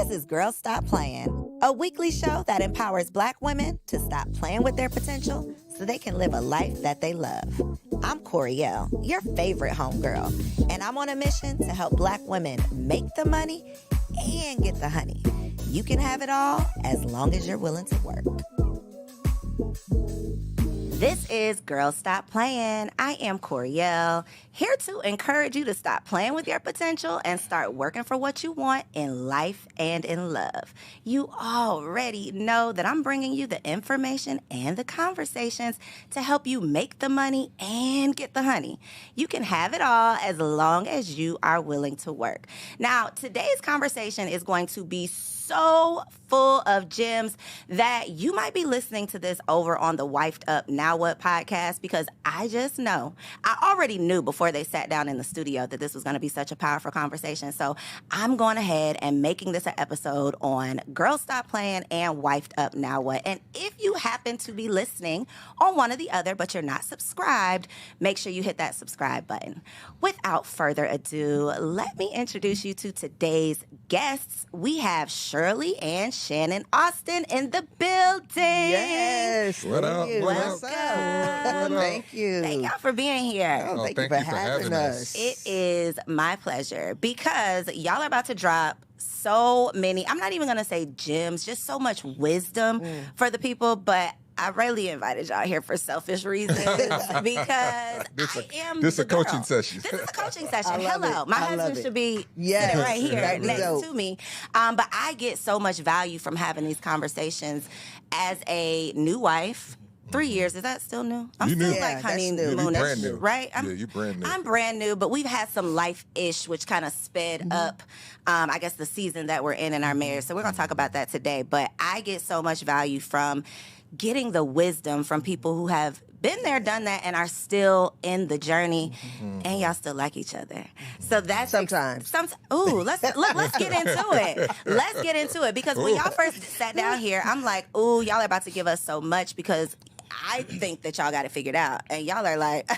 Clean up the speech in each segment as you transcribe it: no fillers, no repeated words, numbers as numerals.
This is Girls Stop Playin', a weekly show that empowers Black women to stop playing with their potential so they can live a life that they love. I'm Coriel, your favorite homegirl, and I'm on a mission to help Black women make the money and get the honey. You can have it all as long as you're willing to work. This is Girls Stop Playin'. I am Coriel, here to encourage you to stop playing with your potential and start working for what you want in life and in love. You already know that I'm bringing you the information and the conversations to help you make the money and get the honey. You can have it all as long as you are willing to work. Now, today's conversation is going to be so full of gems that you might be listening to this over on the Wifed Up Now What podcast, because I just know, I already knew before they sat down in the studio that this was going to be such a powerful conversation. So I'm going ahead and making this an episode on Girls Stop Playin' and Wifed Up Now What. And if you happen to be listening on one or the other, but you're not subscribed, make sure you hit that subscribe button. Without further ado, let me introduce you to today's guests. We have Shirley and Shannon Austin in the building. Yes. What up? What's What up? Thank you. Thank y'all for being here. Oh, thank you for having us. It is my pleasure because y'all are about to drop so many, I'm not even going to say gems, just so much wisdom for the people, but I really invited y'all here for selfish reasons because This is a girl. coaching session. This is a coaching session. I love Hello. it. My I love husband it. should be Yes. sitting right here That'd be next dope. to me. But I get so much value from having these conversations as a new wife. 3 years, is that still new? I'm You still new. like Yeah, that's honeymoon, new. You brand new. right? Yeah, you brand new. I'm brand new, but we've had some life-ish, which kind of sped up, I guess, the season that we're in our marriage. So we're going to talk about that today. But I get so much value from getting the wisdom from people who have been there, done that, and are still in the journey, and y'all still like each other. So that's Sometimes. Ooh, let's get into it. Let's get into it, because when y'all first sat down here, I'm like, ooh, y'all are about to give us so much, because I think that y'all got it figured out, and y'all are like,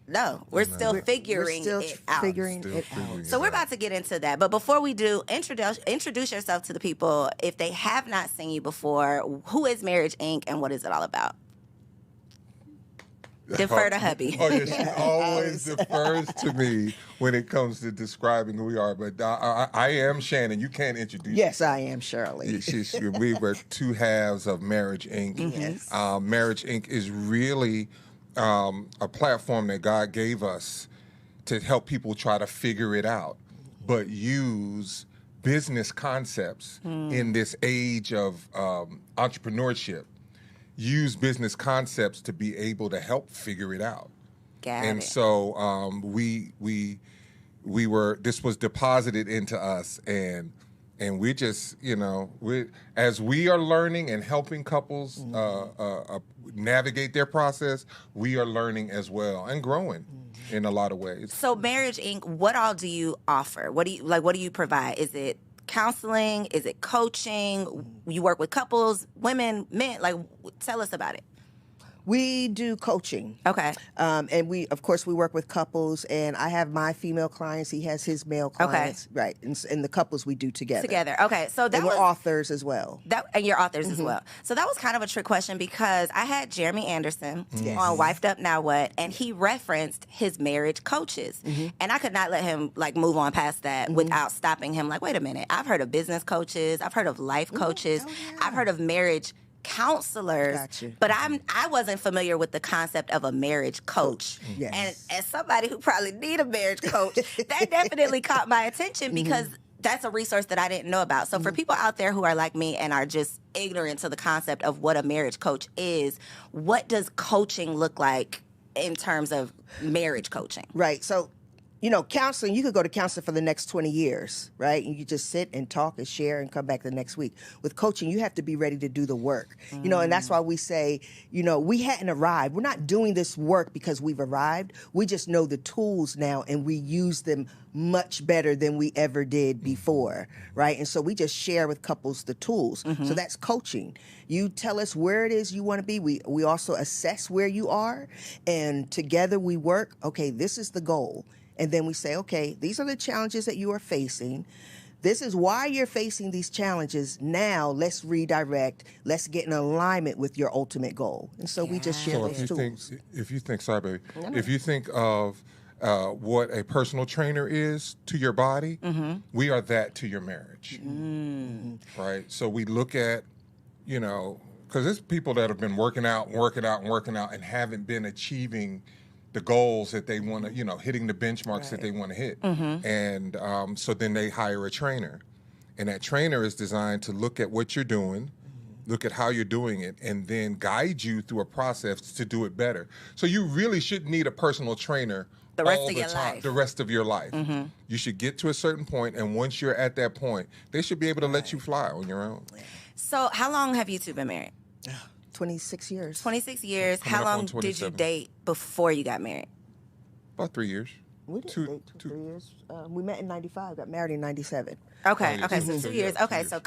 no, we're still figuring We're still it out. figuring Still it figuring out. So we're about to get into that. But before we do, introduce yourself to the people. If they have not seen you before, who is Marriage Inc. and what is it all about? Defer to hubby. Oh, yeah, she always defers to me when it comes to describing who we are. But I am Shannon. You can't introduce Yes, I am Shirley. We were two halves of Marriage Inc. Yes. Marriage Inc. is really a platform that God gave us to help people try to figure it out, but use business concepts in this age of entrepreneurship. Use business concepts to be able to help figure it out. Got And it. so we were, this was deposited into us, and we just, as we are learning and helping couples navigate their process, we are learning as well and growing in a lot of ways. So Marriage Inc., what all do you offer? What do you provide? Is it counseling? Is it coaching? You work with couples, women, men? Like, tell us about it. We do coaching. Okay. And we work with couples, and I have my female clients. He has his male clients. Right. And the couples we do together. Okay. So that And we're was authors as well. and your authors as well. So that was kind of a trick question, because I had Jeremy Anderson on Wifed Up Now What, and he referenced his marriage coaches. And I could not let him move on past that without stopping him. Like, wait a minute. I've heard of business coaches. I've heard of life coaches. I've heard of marriage counselors, Got you. but I wasn't familiar with the concept of a marriage coach. Yes. And as somebody who probably need a marriage coach, that definitely caught my attention, because that's a resource that I didn't know about. So for people out there who are like me and are just ignorant to the concept of what a marriage coach is, what does coaching look like in terms of marriage coaching? Right. So, counseling, you could go to counseling for the next 20 years, right? And you just sit and talk and share and come back the next week. With coaching, you have to be ready to do the work, and that's why we say, we hadn't arrived. We're not doing this work because we've arrived. We just know the tools now, and we use them much better than we ever did before, right? And so we just share with couples the tools. So that's coaching. You tell us where it is you want to be. We also assess where you are, and together we work. Okay, this is the goal. And then we say, okay, these are the challenges that you are facing. this is why you're facing these challenges. Now let's redirect. Let's get in alignment with your ultimate goal. And so we just share So those tools. if you think, sorry, baby, if you think of what a personal trainer is to your body, we are that to your marriage, right? So we look at, because there's people that have been working out and haven't been achieving the goals that they want to, hitting the benchmarks that they want to hit. And so then they hire a trainer. And that trainer is designed to look at what you're doing, look at how you're doing it, and then guide you through a process to do it better. So you really shouldn't need a personal trainer The rest all of the your time, life. the rest of your life. You should get to a certain point, and once you're at that point, they should be able to let you fly on your own. So how long have you two been married? 26 years. 26 years. Coming How up on long did you 27. date before you got married? About 3 years. We didn't Two- date two- 3 years. We met in 95, got married in 97. Okay, yeah, okay, so- so so 2 yeah, years. 2 Okay, years. so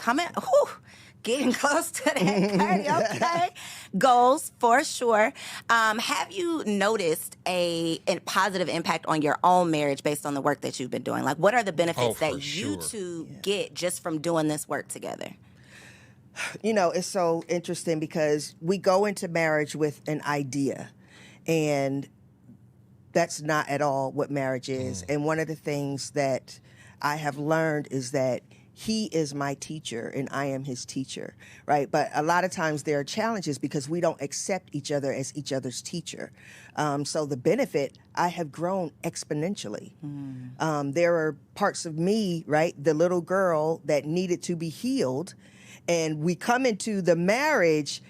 getting close to that 30, okay. Goals, for sure. Have you noticed a positive impact on your own marriage based on the work that you've been doing? Like, what are the benefits for that you sure. two get just from doing this work together? It's so interesting because we go into marriage with an idea, and that's not at all what marriage is. And one of the things that I have learned is that he is my teacher and I am his teacher, right? But a lot of times there are challenges because we don't accept each other as each other's teacher. So the benefit, I have grown exponentially. There are parts of me, right, the little girl that needed to be healed, and we come into the marriage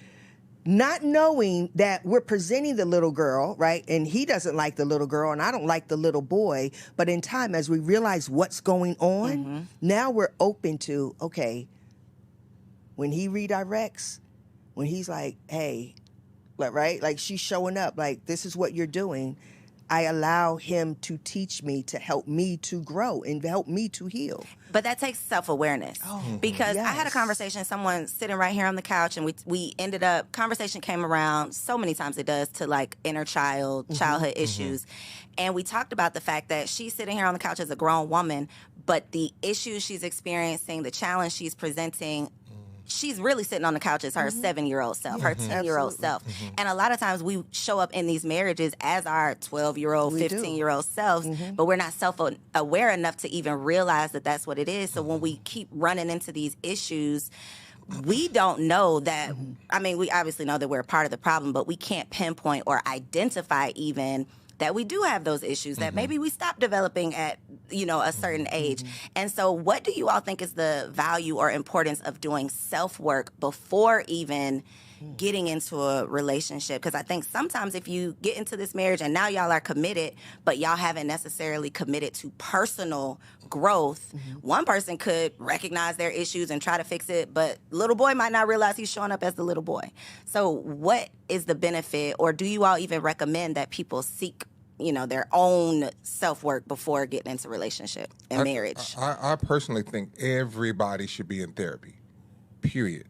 not knowing that we're presenting the little girl, right? And he doesn't like the little girl, and I don't like the little boy. But in time, as we realize what's going on, now we're open to, okay, when he redirects, when he's like, hey, right? Like she's showing up, like, this is what you're doing. I allow him to teach me, to help me to grow and help me to heal. But that takes self-awareness. Because I had a yes. conversation, someone sitting right here on the couch, and we ended up, conversation came around, so many times it does, to like inner childhood issues. And we talked about the fact that she's sitting here on the couch as a grown woman, but the issues she's experiencing, the challenge she's presenting, she's really sitting on the couch as her 7-year-old self, her 10-year-old self. And a lot of times we show up in these marriages as our 12-year-old, 15-year-old selves, but we're not self-aware enough to even realize that that's what it is. So when we keep running into these issues, we don't know that, I mean, we obviously know that we're a part of the problem, but we can't pinpoint or identify even that we do have those issues, that maybe we stopped developing at, a certain age. And so what do you all think is the value or importance of doing self-work before even getting into a relationship? Because I think sometimes if you get into this marriage and now y'all are committed, but y'all haven't necessarily committed to personal growth, one person could recognize their issues and try to fix it, but little boy might not realize he's showing up as the little boy. So what is the benefit, or do you all even recommend that people seek their own self-work before getting into relationship and marriage? I personally think everybody should be in therapy, period.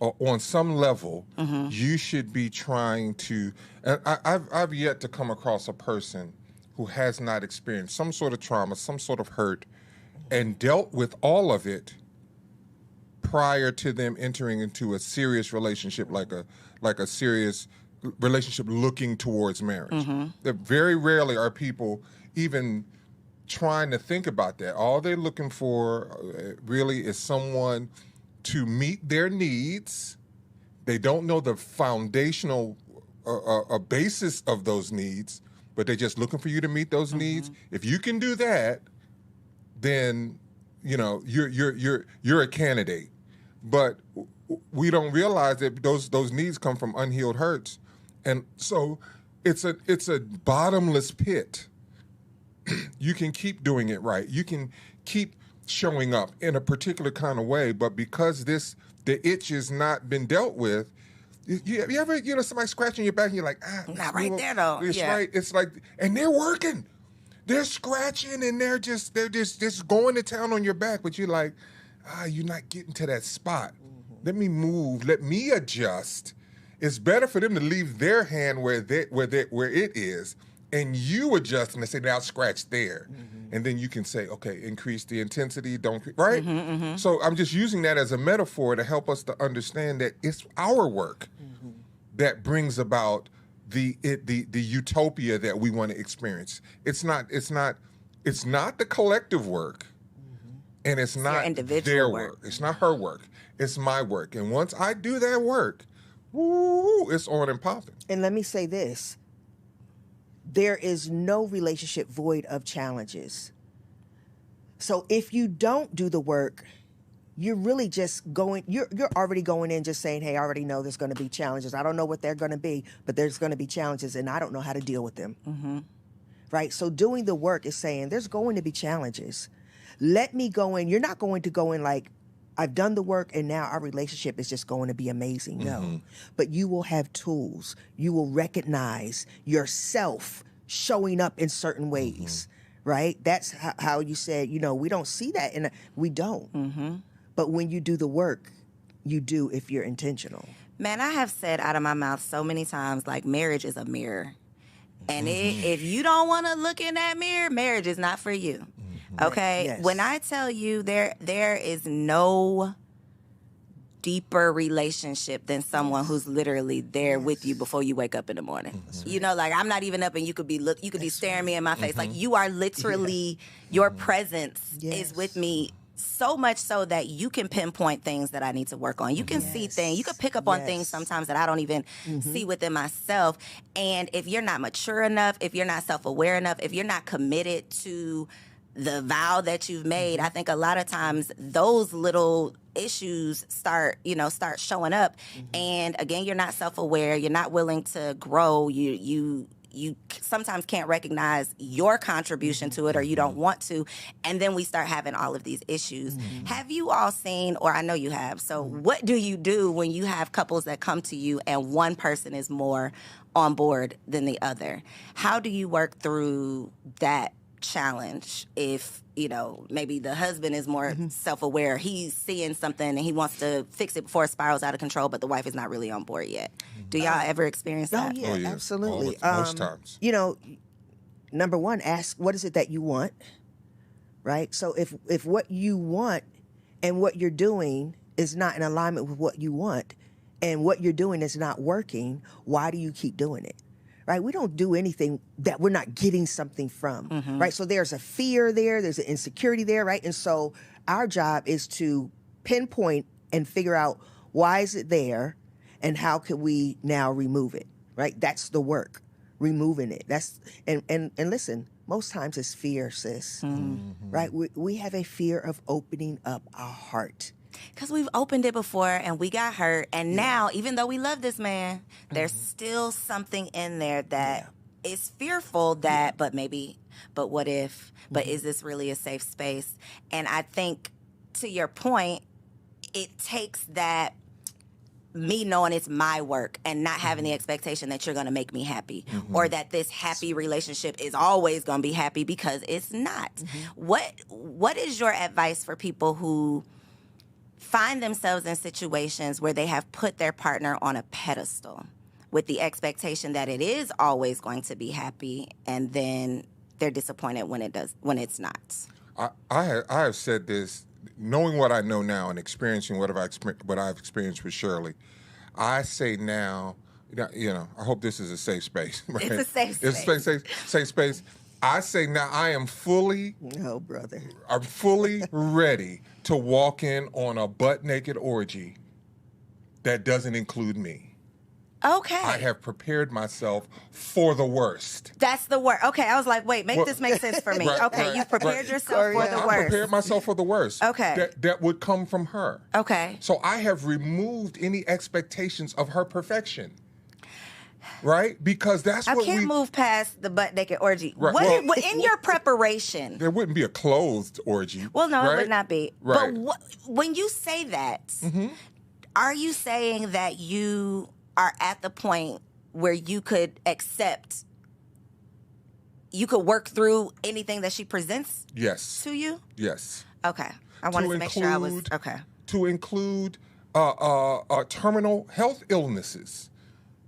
Or on some level, you should be trying to. And I've yet to come across a person who has not experienced some sort of trauma, some sort of hurt, and dealt with all of it prior to them entering into a serious relationship, like a serious relationship looking towards marriage. That very rarely are people even trying to think about that. All they're looking for really is someone to meet their needs. They don't know the foundational basis of those needs, but they're just looking for you to meet those needs. If you can do that, then you're a candidate. But we don't realize that those needs come from unhealed hurts, and so it's a bottomless pit. You can keep doing it right. You can keep showing up in a particular kind of way, but because the itch has not been dealt with, you ever somebody scratching your back and you're like, Not right there though. It's Yeah. right. It's like, and they're working, they're scratching, and they're just going to town on your back, but you're like, you're not getting to that spot. Let me move. Let me adjust. It's better for them to leave their hand where it is and you adjust and say, now scratch there. And then you can say, okay, increase the intensity, right? So I'm just using that as a metaphor to help us to understand that it's our work that brings about the utopia that we want to experience. It's not the collective work, and it's not their work. It's not her work. It's my work. And once I do that work, woo, it's on and popping. And let me say this. There is no relationship void of challenges. So if you don't do the work, you're really just you're already going in just saying, hey, I already know there's going to be challenges. I don't know what they're going to be, but there's going to be challenges, and I don't know how to deal with them. Right? So doing the work is saying there's going to be challenges. Let me go in. You're not going to go in like, I've done the work and now our relationship is just going to be amazing. No. But you will have tools. You will recognize yourself showing up in certain ways, right? That's how you said, we don't see that, and we don't. But when you do the work, you do if you're intentional. Man, I have said out of my mouth so many times, like, marriage is a mirror. And if you don't want to look in that mirror, marriage is not for you. Okay? Yes. When I tell you there is no deeper relationship than someone who's literally there with you before you wake up in the morning. Like, I'm not even up and you could be staring me in my face. Like, you are literally, your presence is with me, so much so that you can pinpoint things that I need to work on. You can see things. You can pick up on things sometimes that I don't even see within myself. And if you're not mature enough, if you're not self-aware enough, if you're not committed to the vow that you've made, I think a lot of times those little issues start showing up. And again, you're not self-aware. You're not willing to grow. You sometimes can't recognize your contribution to it, or you don't want to. And then we start having all of these issues. Have you all seen, or I know you have, so what do you do when you have couples that come to you and one person is more on board than the other? How do you work through that challenge if maybe the husband is more self-aware, he's seeing something and he wants to fix it before it spirals out of control, but the wife is not really on board yet? Do y'all ever experience that? Oh yeah, absolutely. Most times. Number one, ask, what is it that you want? Right? So if what you want and what you're doing is not in alignment with what you want, and what you're doing is not working, why do you keep doing it? Right? We don't do anything that we're not getting something from, right? So there's a fear there, there's an insecurity there, right? And so our job is to pinpoint and figure out, why is it there, and how can we now remove it, right? That's the work, removing it. And listen, most times it's fear, sis, right? We have a fear of opening up our heart. Because we've opened it before and we got hurt. And now, even though we love this man, there's still something in there that is fearful that, but what if, but is this really a safe space? And I think, to your point, it takes that, me knowing it's my work and not having the expectation that you're going to make me happy, or that this happy relationship is always going to be happy, because it's not. What is your advice for people who find themselves in situations where they have put their partner on a pedestal with the expectation that it is always going to be happy, and then they're disappointed when it's not? I have said this, knowing what I know now and experiencing what I've experienced with Shirley. I say now, I hope this is a safe space. Right? It's a safe space. It's a safe space. I say now I am fully, I'm fully ready to walk in on a butt-naked orgy that doesn't include me. Okay. I have prepared myself for the worst. That's the worst. Okay, I was like, wait, this make sense for me. You've prepared yourself for the worst. I prepared myself for the worst. Okay. That would come from her. Okay. So I have removed any expectations of her perfection. Right? Because that's I what can't move past the butt naked orgy. Right. What in your preparation? There wouldn't be a clothed orgy. Well, no, right? it would not be. Right. But when you say that, are you saying that you are at the point where you could work through anything that she presents to you? Yes. Okay. I wanted to make sure I was, okay. To include terminal health illnesses,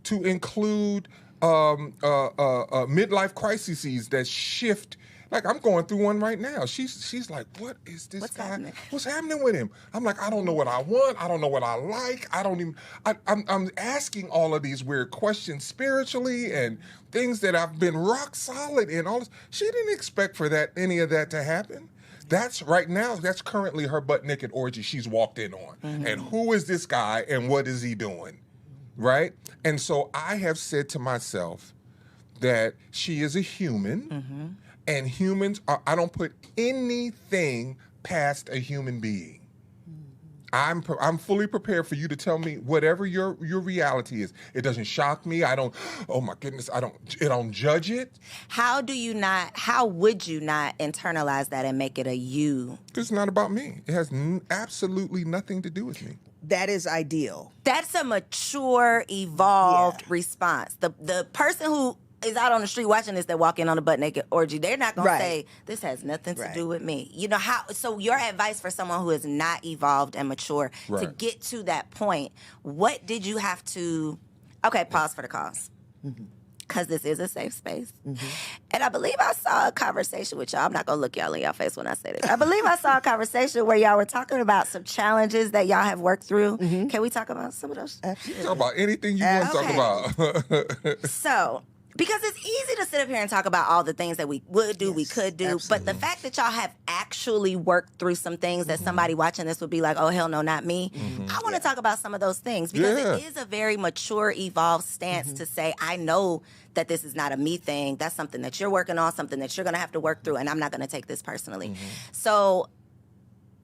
to include midlife crises that shift. Like, I'm going through one right now. She's like, what is this What's guy? happening? What's happening with him? I'm like, I don't know what I want. I don't know what I like. I'm asking all of these weird questions spiritually and things that I've been rock solid in. All this. She didn't expect for any of that to happen. That's right now, that's currently her butt naked orgy she's walked in on. And who is this guy and what is he doing? Right? And so I have said to myself that she is a human. And humans I don't put anything past a human being. I'm fully prepared for you to tell me whatever your reality is. It doesn't shock me. I don't, oh my goodness, I don't judge it. How would you not internalize that and make it a you? It's not about me. It has absolutely nothing to do with me. That is ideal. That's a mature, evolved response. The person who is out on the street watching this that walk in on a butt naked orgy, they're not going to say, this has nothing to do with me. You know how? So your advice for someone who is not evolved and mature to get to that point, what did you have to, okay, pause for the cause. Because this is a safe space. And I believe I saw a conversation with y'all. I'm not going to look y'all in your face when I say this. I believe I saw a conversation where y'all were talking about some challenges that y'all have worked through. Can we talk about some of those? Absolutely. Talk about anything you want to talk about. So, because it's easy to sit up here and talk about all the things that we would do, we could do, but the fact that y'all have actually worked through some things that somebody watching this would be like, oh, hell no, not me. I want to talk about some of those things because it is a very mature, evolved stance to say, I know that this is not a me thing. That's something that you're working on, something that you're going to have to work through, and I'm not going to take this personally. So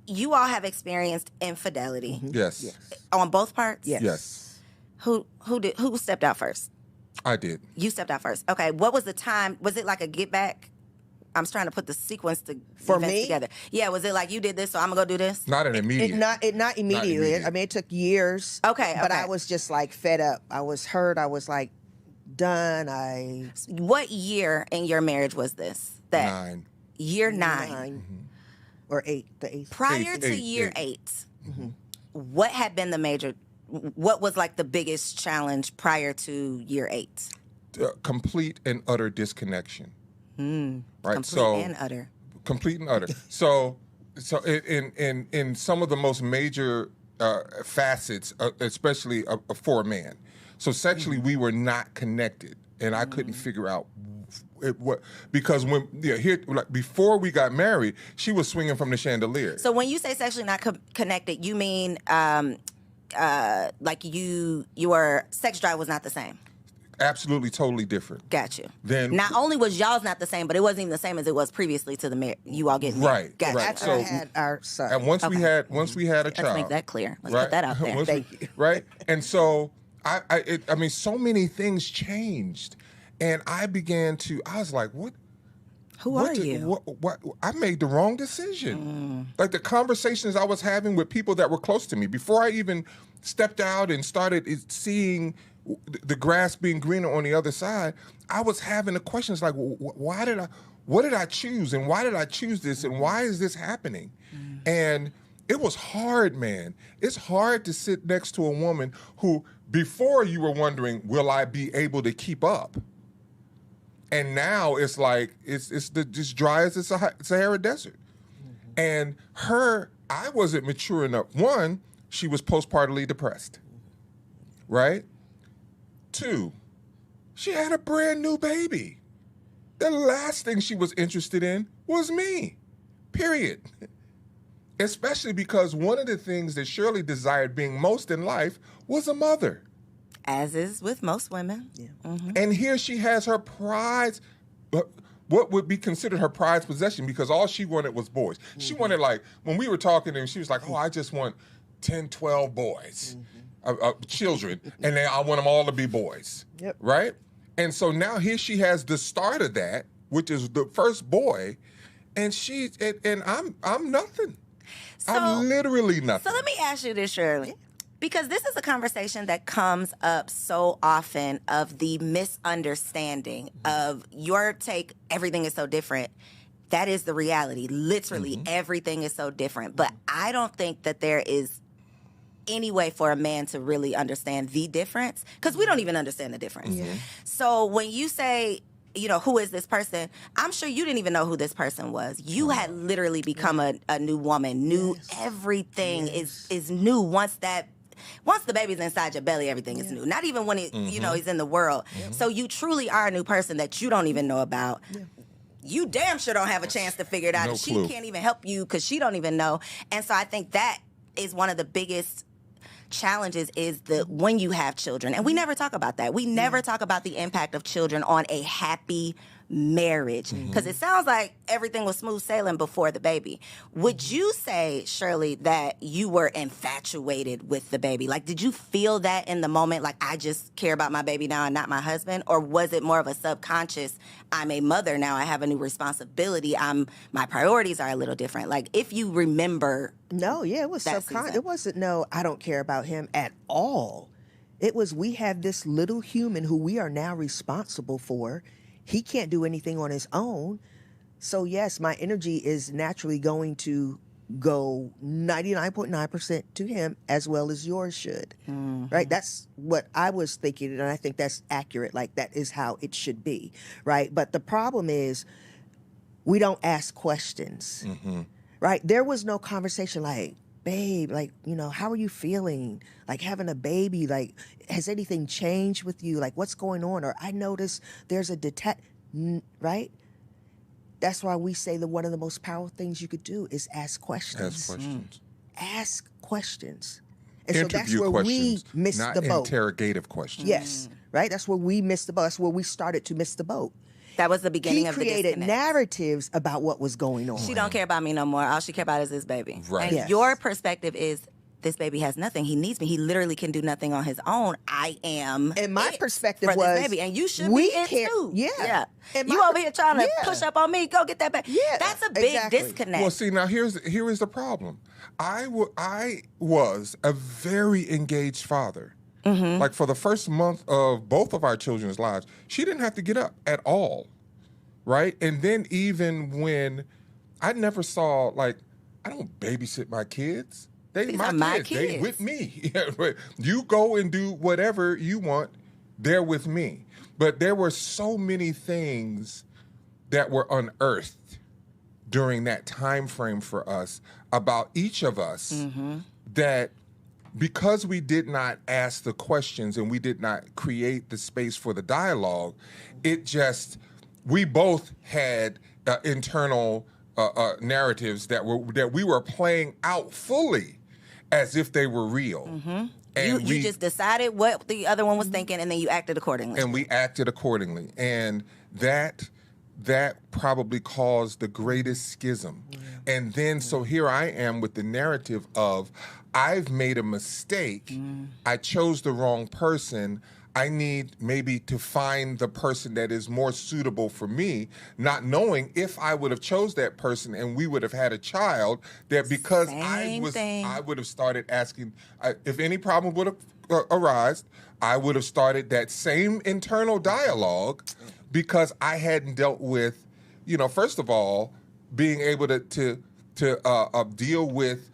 you all have experienced infidelity. Yes. On both parts? Yes. Who stepped out first? I did. You stepped out first. Okay. What was the time? Was it like a get back? I'm just trying to put the sequence For events me? together. Yeah. Was it like you did this, so I'm gonna go do this? Not an immediate. Not immediately. immediate. I mean, it took years. Okay. But I was just like fed up. I was hurt. I was like done. What year in your marriage was this? 9. Year 9. Or 8. The 8th. Prior to year 8, what had been the major? What was like the biggest challenge prior to year 8? Complete and utter disconnection. Right. Complete and utter. Complete and utter. So in some of the most major facets, especially for a man. So sexually, we were not connected, and I couldn't figure out because before we got married, she was swinging from the chandelier. So when you say sexually not connected, you mean like your sex drive was not the same? Absolutely, totally different. Got you. Then not only was y'all's not the same, but it wasn't even the same as it was previously to you all getting married. Right. Got you. After I had our son. And once we had a child, Let's make that clear. Let's put that out there. Thank you. Right. And so I mean, so many things changed, and I was like, what? Who are you? What? I made the wrong decision. Like the conversations I was having with people that were close to me before I even stepped out and started seeing the grass being greener on the other side, I was having the questions like, what did I choose? And why did I choose this? And why is this happening? And it was hard, man. It's hard to sit next to a woman who, before you were wondering, will I be able to keep up? And now it's like, it's just dry as the Sahara Desert. And I wasn't mature enough. One, she was postpartally depressed, right? 2, she had a brand new baby. The last thing she was interested in was me, period. Especially because one of the things that Shirley desired being most in life was a mother. As is with most women. Yeah. And here she has her prize, what would be considered her prized possession, because all she wanted was boys. She wanted, like, when we were talking, and she was like, oh, I just want 10, 12 boys. Children, and then I want them all to be boys, right? And so now here she has the start of that, which is the first boy, and I'm nothing. I'm literally nothing. So let me ask you this, Shirley, because this is a conversation that comes up so often of the misunderstanding of your take, everything is so different. That is the reality. Literally, everything is so different. But I don't think that there is any way for a man to really understand the difference, because we don't even understand the difference. So when you say, you know, who is this person? I'm sure you didn't even know who this person was. You had literally become a new woman. New everything is new once the baby's inside your belly, everything is new. Not even when you know, he's in the world. So you truly are a new person that you don't even know about. You damn sure don't have a chance to figure it out. No And she clue. can't even help you because she don't even know. And so I think that is one of the biggest challenges is when you have children. And we never talk about that. We never talk about the impact of children on a happy marriage, because it sounds like everything was smooth sailing before the baby. Would you say, Shirley, that you were infatuated with the baby? Like, did you feel that in the moment, like, I just care about my baby now and not my husband? Or was it more of a subconscious, I'm a mother now, I have a new responsibility, my priorities are a little different? Like, if you remember. No, yeah, it was that subconscious. season. It wasn't, no, I don't care about him at all. It was, we have this little human who we are now responsible for. He can't do anything on his own. So yes, my energy is naturally going to go 99.9% to him, as well as yours should. Right? That's what I was thinking, and I think that's accurate. Like, that is how it should be. Right? But the problem is, we don't ask questions. Right? There was no conversation like, babe, like, you know, how are you feeling? Like, having a baby, like, has anything changed with you? Like, what's going on? Or I noticed there's a right? That's why we say that one of the most powerful things you could do is ask questions. Ask questions. Ask questions. And so that's Interview where questions, we missed not the boat. interrogative questions. Yes, right? That's where we missed the boat. That's where we started to miss the boat. That was the beginning He of the created disconnect. narratives about what was going on. She don't care about me no more. All she care about is this baby. Right. And Yes. your perspective is, this baby has nothing. He needs me. He literally can do nothing on his own. I am. And my it perspective for was, this baby, and you should we be it can't- too. yeah. And You my over here trying to yeah. push up on me. Go get that baby. Yeah, That's a big exactly. disconnect. Well, see, now here is the problem. I was a very engaged father. Like, for the first month of both of our children's lives, she didn't have to get up at all, right? And then even when I never saw, like, I don't babysit my kids. These are my kids. They with me. You go and do whatever you want. They're with me. But there were so many things that were unearthed during that time frame for us about each of us that, because we did not ask the questions and we did not create the space for the dialogue, we both had internal narratives that we were playing out fully as if they were real. And you just decided what the other one was thinking, and then you acted accordingly. And we acted accordingly. And that probably caused the greatest schism. And then, so here I am with the narrative of, I've made a mistake. I chose the wrong person. I need maybe to find the person that is more suitable for me, not knowing if I would have chose that person and we would have had a child, that because I would have started asking, if any problem would have arisen, I would have started that same internal dialogue, because I hadn't dealt with, first of all, being able to deal with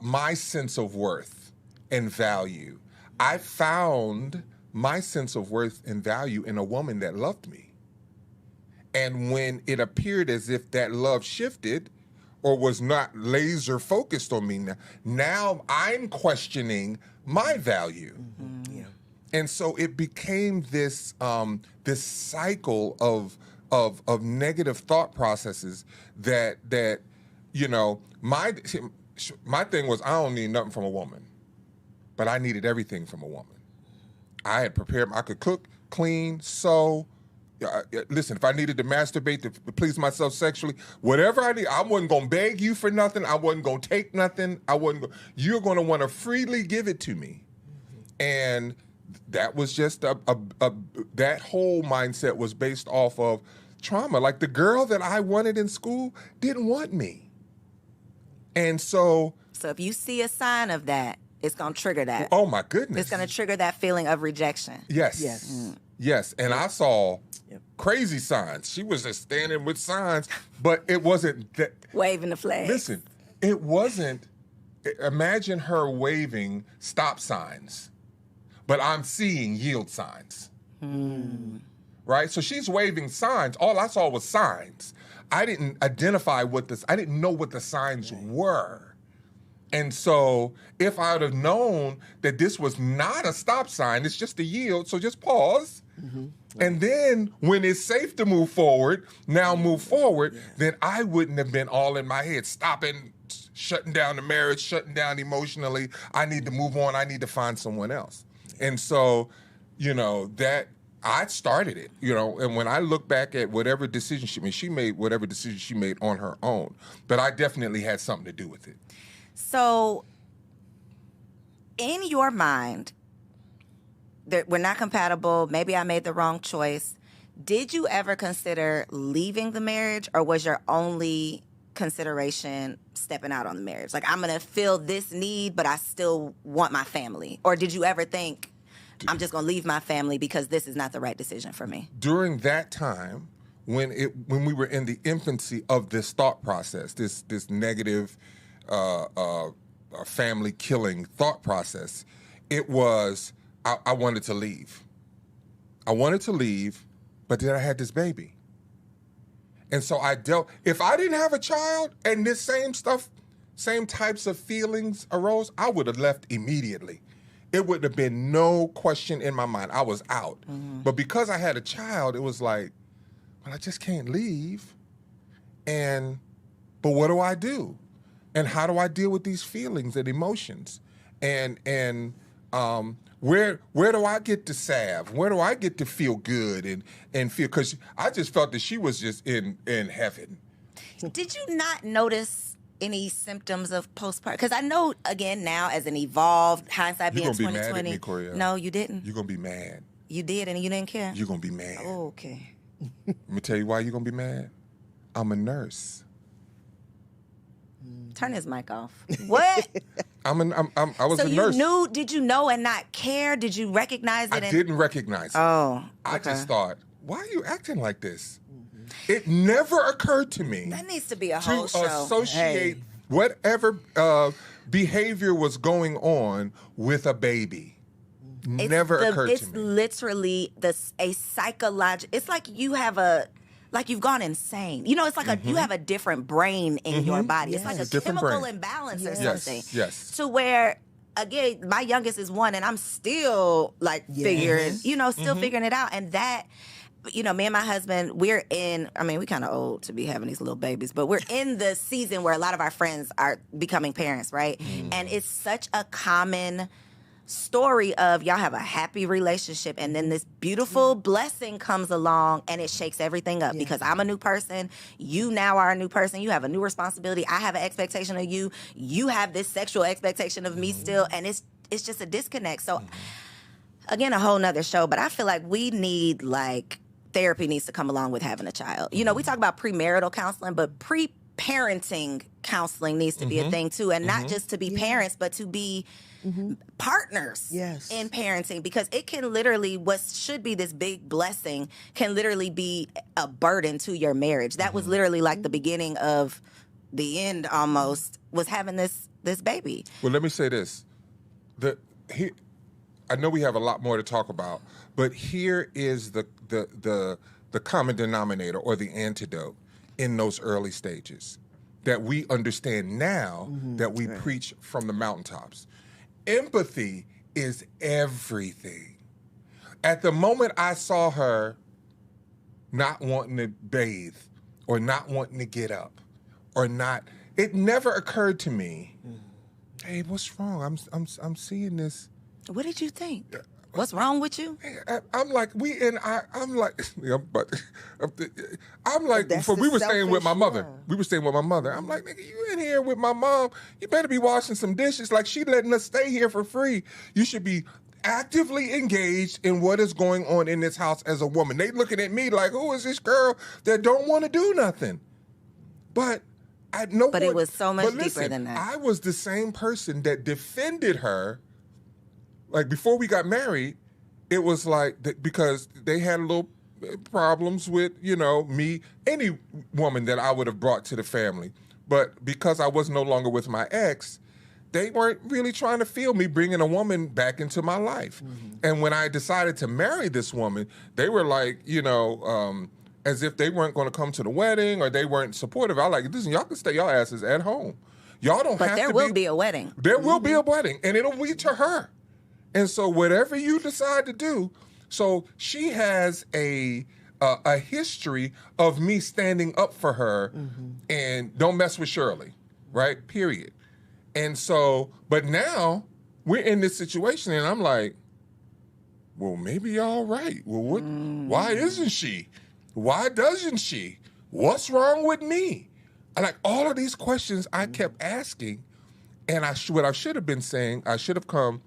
my sense of worth and value. I found my sense of worth and value in a woman that loved me. And when it appeared as if that love shifted or was not laser focused on me, now I'm questioning my value. And so it became this this cycle of negative thought processes that my thing was, I don't need nothing from a woman, but I needed everything from a woman. I had prepared, I could cook, clean, sew. Listen, if I needed to masturbate to please myself sexually, whatever I need, I wasn't going to beg you for nothing. I wasn't going to take nothing. You're going to want to freely give it to me. And that was just that whole mindset was based off of trauma. Like, the girl that I wanted in school didn't want me. And so if you see a sign of that, it's going to trigger that. Oh, my goodness. It's going to trigger that feeling of rejection. Yes. Yes. Yes. And I saw crazy signs. She was just standing with signs, but it wasn't that. Waving the flag. Listen, it wasn't imagine her waving stop signs, but I'm seeing yield signs. Right? So she's waving signs. All I saw was signs. I didn't identify I didn't know what the signs were. And so if I would have known that this was not a stop sign, it's just a yield, so just pause. And then when it's safe to move forward, move forward, then I wouldn't have been all in my head, stopping, shutting down the marriage, shutting down emotionally. I need to move on. I need to find someone else. And so, that I started it, and when I look back at whatever decision she made whatever decision she made on her own, but I definitely had something to do with it. So, in your mind, that we're not compatible, maybe I made the wrong choice. Did you ever consider leaving the marriage, or was your only consideration stepping out on the marriage? Like, I'm going to feel this need, but I still want my family. Or did you ever think, I'm just going to leave my family because this is not the right decision for me? During that time, when we were in the infancy of this thought process, this negative family killing thought process, it was, I wanted to leave. I wanted to leave, but then I had this baby. And so if I didn't have a child and this same types of feelings arose, I would have left immediately. It would have been no question in my mind. I was out. But because I had a child, it was like, well, I just can't leave. But what do I do? And how do I deal with these feelings and emotions? And where do I get to salve? Where do I get to feel good and feel? Because I just felt that she was just in heaven. Did you not notice any symptoms of postpartum? Because I know, again, now as an evolved hindsight being 2020. You're gonna be mad at me, Coriel. No, you didn't. You're gonna be mad. You did, and you didn't care. You're gonna be mad. Oh, okay. Let me tell you why you're gonna be mad. I'm a nurse. Turn his mic off. What? I was a nurse. So did you know and not care? Did you recognize it? I didn't recognize it. Oh, okay. I just thought, why are you acting like this? It never occurred to me. That needs to be a whole show. To associate whatever behavior was going on with a baby. Never occurred to me. It's literally a psychological. It's like you've gone insane. It's like you have a different brain in your body. Yes. It's like a Different chemical brain. imbalance or Yes, something. yes. To where, again, my youngest is 1, and I'm still figuring it out. And that, me and my husband, we kind of old to be having these little babies, but we're in the season where a lot of our friends are becoming parents, right? And it's such a common story of y'all have a happy relationship, and then this beautiful blessing comes along and it shakes everything up because I'm a new person. You now are a new person. You have a new responsibility. I have an expectation of you. You have this sexual expectation of me still, and it's just a disconnect. So again, a whole nother show, but I feel like we need therapy needs to come along with having a child. We talk about premarital counseling, but pre-parenting counseling needs to be a thing too, and not just to be parents, but to be partners in parenting, because it can literally, what should be this big blessing can literally be a burden to your marriage. That was literally the beginning of the end almost, was having this baby. Well, let me say this. I know we have a lot more to talk about, but here is the common denominator or the antidote in those early stages that we understand now that we preach from the mountaintops. Empathy is everything. At the moment I saw her not wanting to bathe or not wanting to get up or not, it never occurred to me, hey, what's wrong? I'm seeing this. What did you think? What's wrong with you? I'm like, we were staying with my mother. We were staying with my mother. I'm like, nigga, you in here with my mom. You better be washing some dishes. Like, she letting us stay here for free. You should be actively engaged in what is going on in this house as a woman. They looking at me like, who is this girl that don't want to do nothing? But I know. But it was so much deeper than that. I was the same person that defended her. Like, before we got married, it was because they had little problems with, me, any woman that I would have brought to the family. But because I was no longer with my ex, they weren't really trying to feel me bringing a woman back into my life. And when I decided to marry this woman, they were like, as if they weren't going to come to the wedding or they weren't supportive. I like, listen, y'all can stay y'all asses at home. Y'all don't have to be. But there will be a wedding. There will be a wedding, and it'll be to her. And so whatever you decide to do, so she has a history of me standing up for her and don't mess with Shirley, right? Period. And so, but now we're in this situation, and I'm like, well, maybe y'all right. Well, why isn't she? Why doesn't she? What's wrong with me? Like all of these questions I kept asking, and what I should have been saying, I should have come,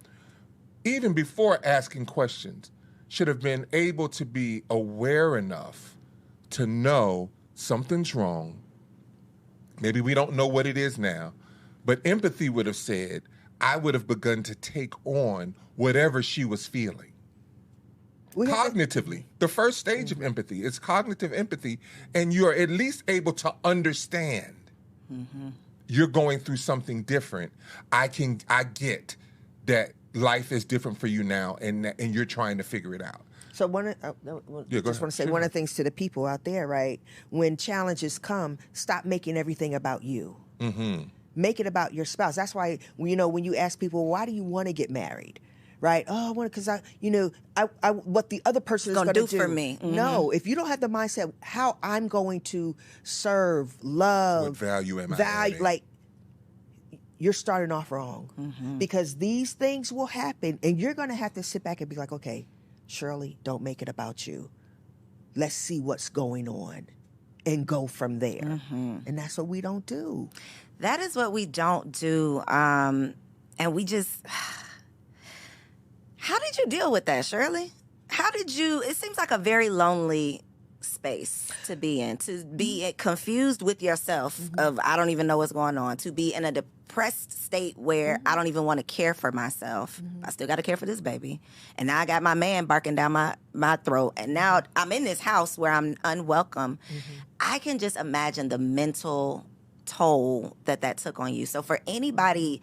even before asking questions, should have been able to be aware enough to know something's wrong. Maybe we don't know what it is now, but empathy would have said, I would have begun to take on whatever she was feeling. Cognitively, the first stage of empathy is cognitive empathy, and you're at least able to understand you're going through something different. I get that life is different for you now, and you're trying to figure it out. So one of the things to the people out there, right? When challenges come, stop making everything about you. Make it about your spouse. That's why, when you ask people, why do you want to get married? Right? Oh, I want to, because I what the other person is going to do for me. No, if you don't have the mindset, how I'm going to serve, love, what value am I adding? Like, you're starting off wrong, because these things will happen, and you're going to have to sit back and be like, okay, Shirley, don't make it about you. Let's see what's going on, and go from there. And that's what we don't do. That is what we don't do, and we just. How did you deal with that, Shirley? It seems like a very lonely space to be in, to be confused with yourself of I don't even know what's going on, to be in a depressed state where I don't even want to care for myself. I still got to care for this baby. And now I got my man barking down my throat. And now I'm in this house where I'm unwelcome. I can just imagine the mental toll that took on you. So for anybody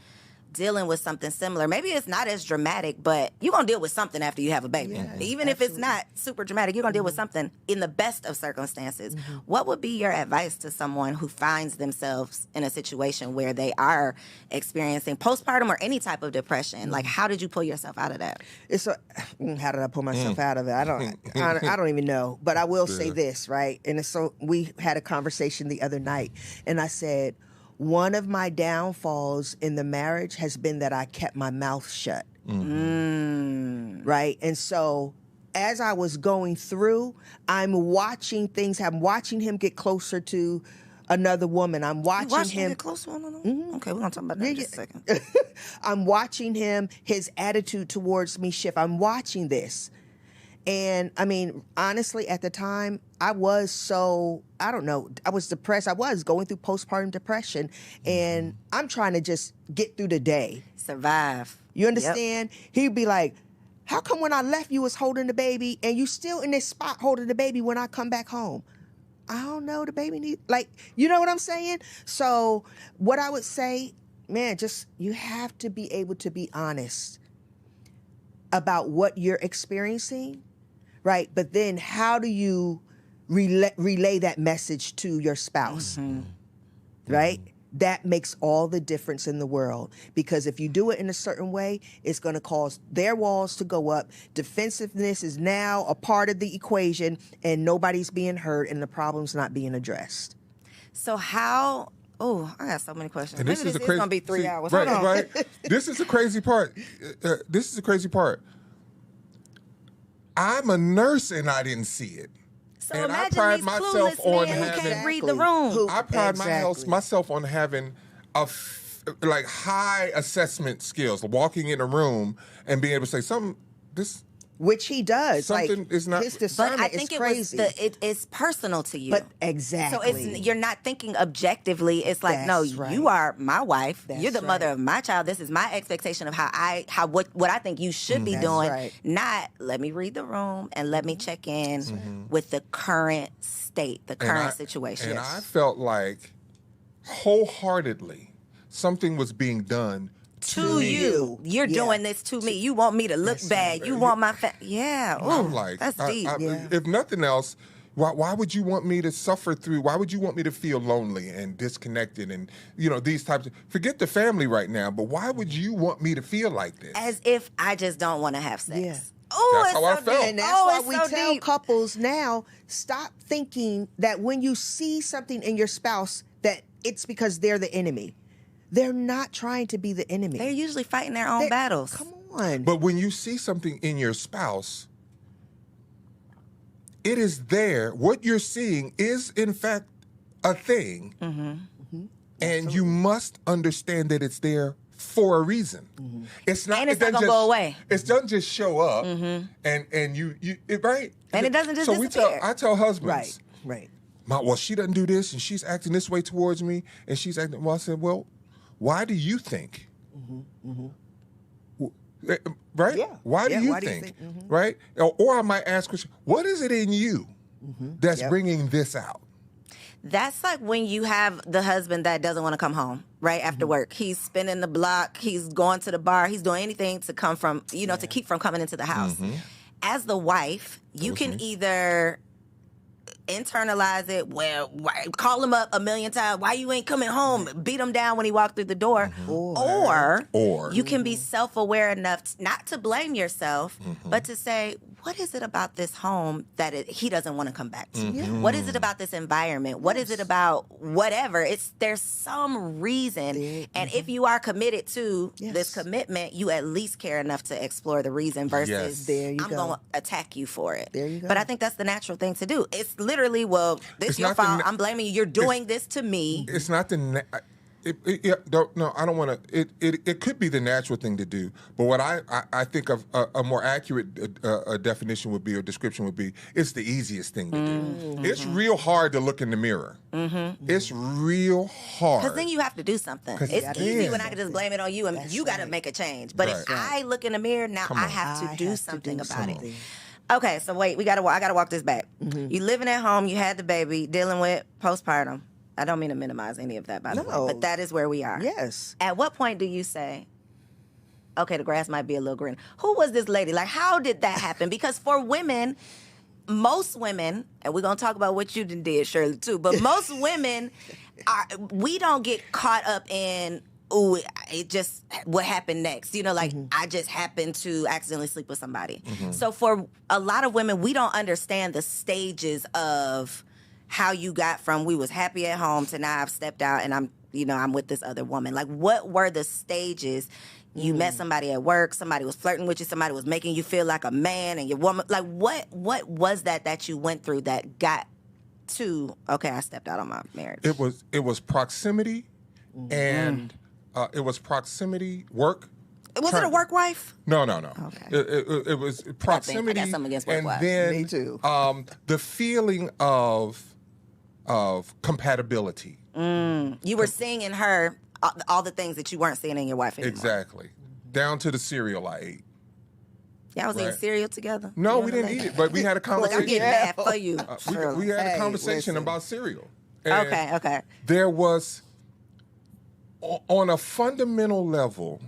dealing with something similar, maybe it's not as dramatic, but you're going to deal with something after you have a baby. Yes, even if it's not super dramatic, you're going to deal with something in the best of circumstances. What would be your advice to someone who finds themselves in a situation where they are experiencing postpartum or any type of depression? Like, how did you pull yourself out of that? How did I pull myself out of it? I don't even know. But I will say this, right? And so we had a conversation the other night, and I said, one of my downfalls in the marriage has been that I kept my mouth shut. Right? And so as I was going through, I'm watching things. I'm watching him get closer to another woman. I'm watching him get closer to another woman? Okay, we're going to talk about that in just a second. I'm watching him, his attitude towards me shift. I'm watching this. And I mean, honestly, at the time, I was I was depressed. I was going through postpartum depression, and I'm trying to just get through the day. Survive. You understand? Yep. He'd be like, how come when I left you was holding the baby and you still in this spot holding the baby when I come back home? I don't know, the baby needs, you know what I'm saying? So what I would say, man, you have to be able to be honest about what you're experiencing. Right, but then how do you relay that message to your spouse? Right? That makes all the difference in the world, because if you do it in a certain way, it's going to cause their walls to go up. Defensiveness is now a part of the equation, and nobody's being heard, and the problem's not being addressed. So how... Oh, I got so many questions. And Maybe this is going to be 3 hours. Right. This is the crazy part. I'm a nurse and I didn't see it. So and imagine I pride these myself clueless on men who having, can't read the room. I pride myself on having high assessment skills, walking in a room and being able to say which he does. Something is not. His discernment but I think is crazy. it's personal to you. But exactly. So you're not thinking objectively. It's like, That's no, right. you are my wife. That's You're the mother right. of my child. This is my expectation of what I think you should be That's doing. right. Not let me read the room and let me check in with the current state, the current situation. And I felt like wholeheartedly something was being done to you. You're doing this to me. You want me to look bad. You want my yeah. Ooh, I'm like, that's deep. If nothing else, why would you want me to suffer through? Why would you want me to feel lonely and disconnected and, these types of, forget the family right now, but why would you want me to feel like this? As if I just don't want to have sex. Yeah. Oh, That's how I felt. And that's why we so tell deep. couples now, stop thinking that when you see something in your spouse that it's because they're the enemy. They're not trying to be the enemy. They're usually fighting their own battles. Come on. But when you see something in your spouse, it is there. What you're seeing is, in fact, a thing. And you must understand that it's there for a reason. It's not. And it's not gonna go away. It doesn't just show up, and you right. And it doesn't just so disappear. I tell husbands, Right. well, she doesn't do this, and she's acting this way towards me, and she's acting. Well, I said, well, why do you think? Right? Yeah. Why do you think? Right? Or I might ask, what is it in you that's bringing this out? That's like when you have the husband that doesn't want to come home right after work. He's spinning the block. He's going to the bar. He's doing anything to come from, to keep from coming into the house. As the wife, you can either internalize it. Well, call him up a million times. Why you ain't coming home? Beat him down when he walked through the door. Or you can be self-aware enough not to blame yourself, but to say, what is it about this home that he doesn't want to come back to? What is it about this environment? What is it about whatever? There's some reason. And if you are committed to this commitment, you at least care enough to explore the reason versus I'm going to attack you for it. There you go. But I think that's the natural thing to do. It's literally, well, this is your fault. I'm blaming you. You're doing this to me. It's not the. I don't want to. It could be the natural thing to do, but what I think of a more accurate definition would be, or description would be, it's the easiest thing to do. It's real hard to look in the mirror. It's real hard. Because then you have to do something. It's easy when I can just blame it on you and you got to make a change. But if I look in the mirror, now I have to do something about it. Okay, so wait, I got to walk this back. You living at home, you had the baby, dealing with postpartum. I don't mean to minimize any of that, by the way, but that is where we are. Yes. At what point do you say, okay, the grass might be a little green? Who was this lady? Like, how did that happen? Because for women, most women, and we're going to talk about what you did, Shirley, too, but most women, we don't get caught up in, ooh, it just, what happened next? I just happened to accidentally sleep with somebody. So for a lot of women, we don't understand the stages of how you got from we was happy at home to now I've stepped out and I'm with this other woman. Like, what were the stages? You met somebody at work, somebody was flirting with you, somebody was making you feel like a man and your woman. Like, what was that you went through that got to, okay, I stepped out on my marriage? It was proximity and it was proximity, work. Was it a work wife? No. Okay. It was proximity. I got something against work and wives. then Me too. The feeling of compatibility. You were seeing in her all the things that you weren't seeing in your wife anymore. Exactly. Down to the cereal I ate. Y'all was eating cereal together? No, we didn't eat it, but we had a Look, conversation. I'm getting mad for you. We had a conversation listen. about cereal. And Okay. there was, on a fundamental level,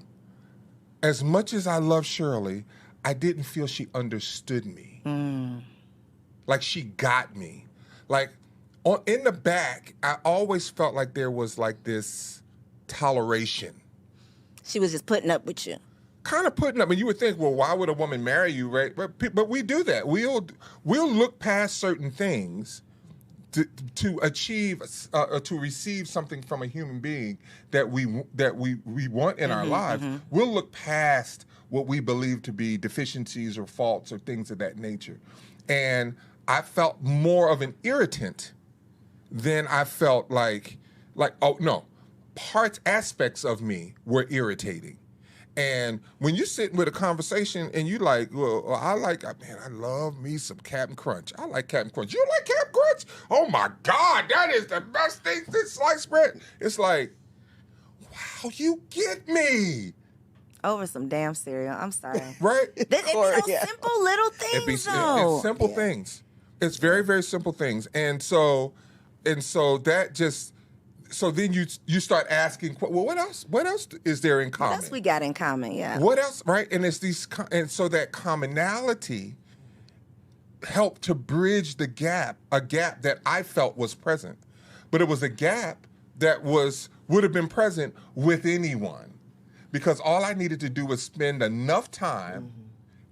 as much as I love Shirley, I didn't feel she understood me. Like she got me. Like in the back, I always felt like there was like this toleration. She was just putting up with you. Kind of putting up, and you would think, well, why would a woman marry you, right? But we do that. We'll look past certain things to achieve or to receive something from a human being that we want in our lives. We'll look past what we believe to be deficiencies or faults or things of that nature. And I felt more of an irritant than I felt like oh no, aspects of me were irritating. And when you sit with a conversation and you like, well, I love me some Captain Crunch. I like Captain Crunch. You like Captain Crunch? Oh my God, that is the best thing since sliced bread. It's like, wow, you get me. Over some damn cereal. I'm sorry. Right? It'd be those simple little things, though. It's simple things. It's very, very simple things. And so that just, so then you start asking, well, what else? What else is there in common? What else we got in common? Yeah. What else, right? And it's and so that commonality helped to bridge the gap, a gap that I felt was present, but it was a gap that would have been present with anyone, because all I needed to do was spend enough time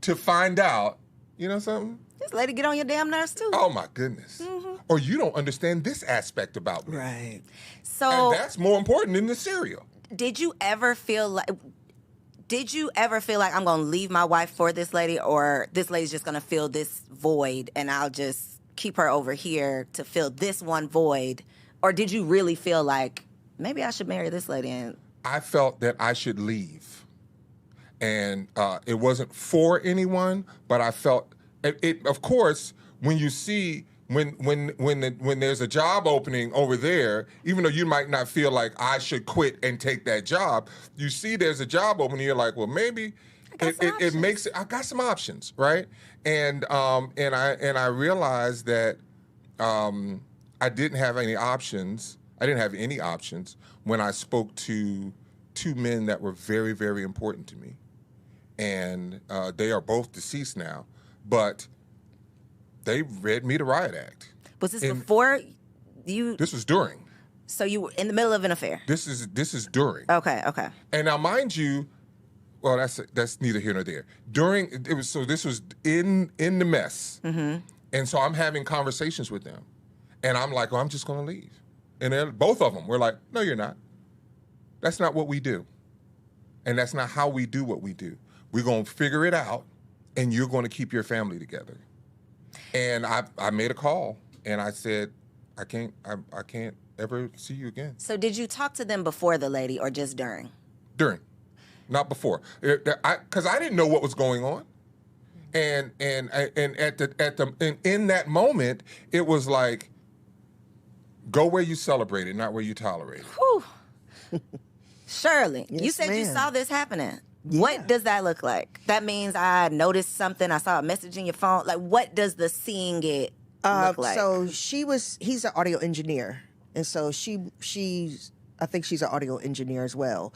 to find out, you know something? This lady get on your damn nerves too. Oh my goodness. Or you don't understand this aspect about me. Right. So And that's more important than the cereal. did you ever feel like I'm going to leave my wife for this lady, or this lady's just going to fill this void and I'll just keep her over here to fill this one void? Or did you really feel like maybe I should marry this lady? And I felt that I should leave. And it wasn't for anyone, but I felt it of course, when you see when there's a job opening over there, even though you might not feel like I should quit and take that job, you see there's a job opening, you're like, well, maybe it makes it. I got some options, right? And I realized that I didn't have any options. I didn't have any options when I spoke to two men that were very, very important to me, and they are both deceased now, but they read me the riot act. was this before you? This was during. So you were in the middle of an affair? This is during. Okay. And now, mind you, well, that's neither here nor there. This was in the mess, and so I'm having conversations with them, and I'm like, well, I'm just going to leave, and then both of them were like, no, you're not. That's not what we do, and that's not how we do what we do. We're going to figure it out, and you're going to keep your family together. And I made a call, and I said, I can't ever see you again. So did you talk to them before the lady or just during? During, not before, because I didn't know what was going on, and in that moment, it was like, go where you celebrate it, not where you tolerate it. Whew. Shirley, you Yes, said you ma'am. saw this happening. Yeah. What does that look like? That means I noticed something. I saw a message in your phone. Like, what does the seeing it look like? So he's an audio engineer. And so I think she's an audio engineer as well.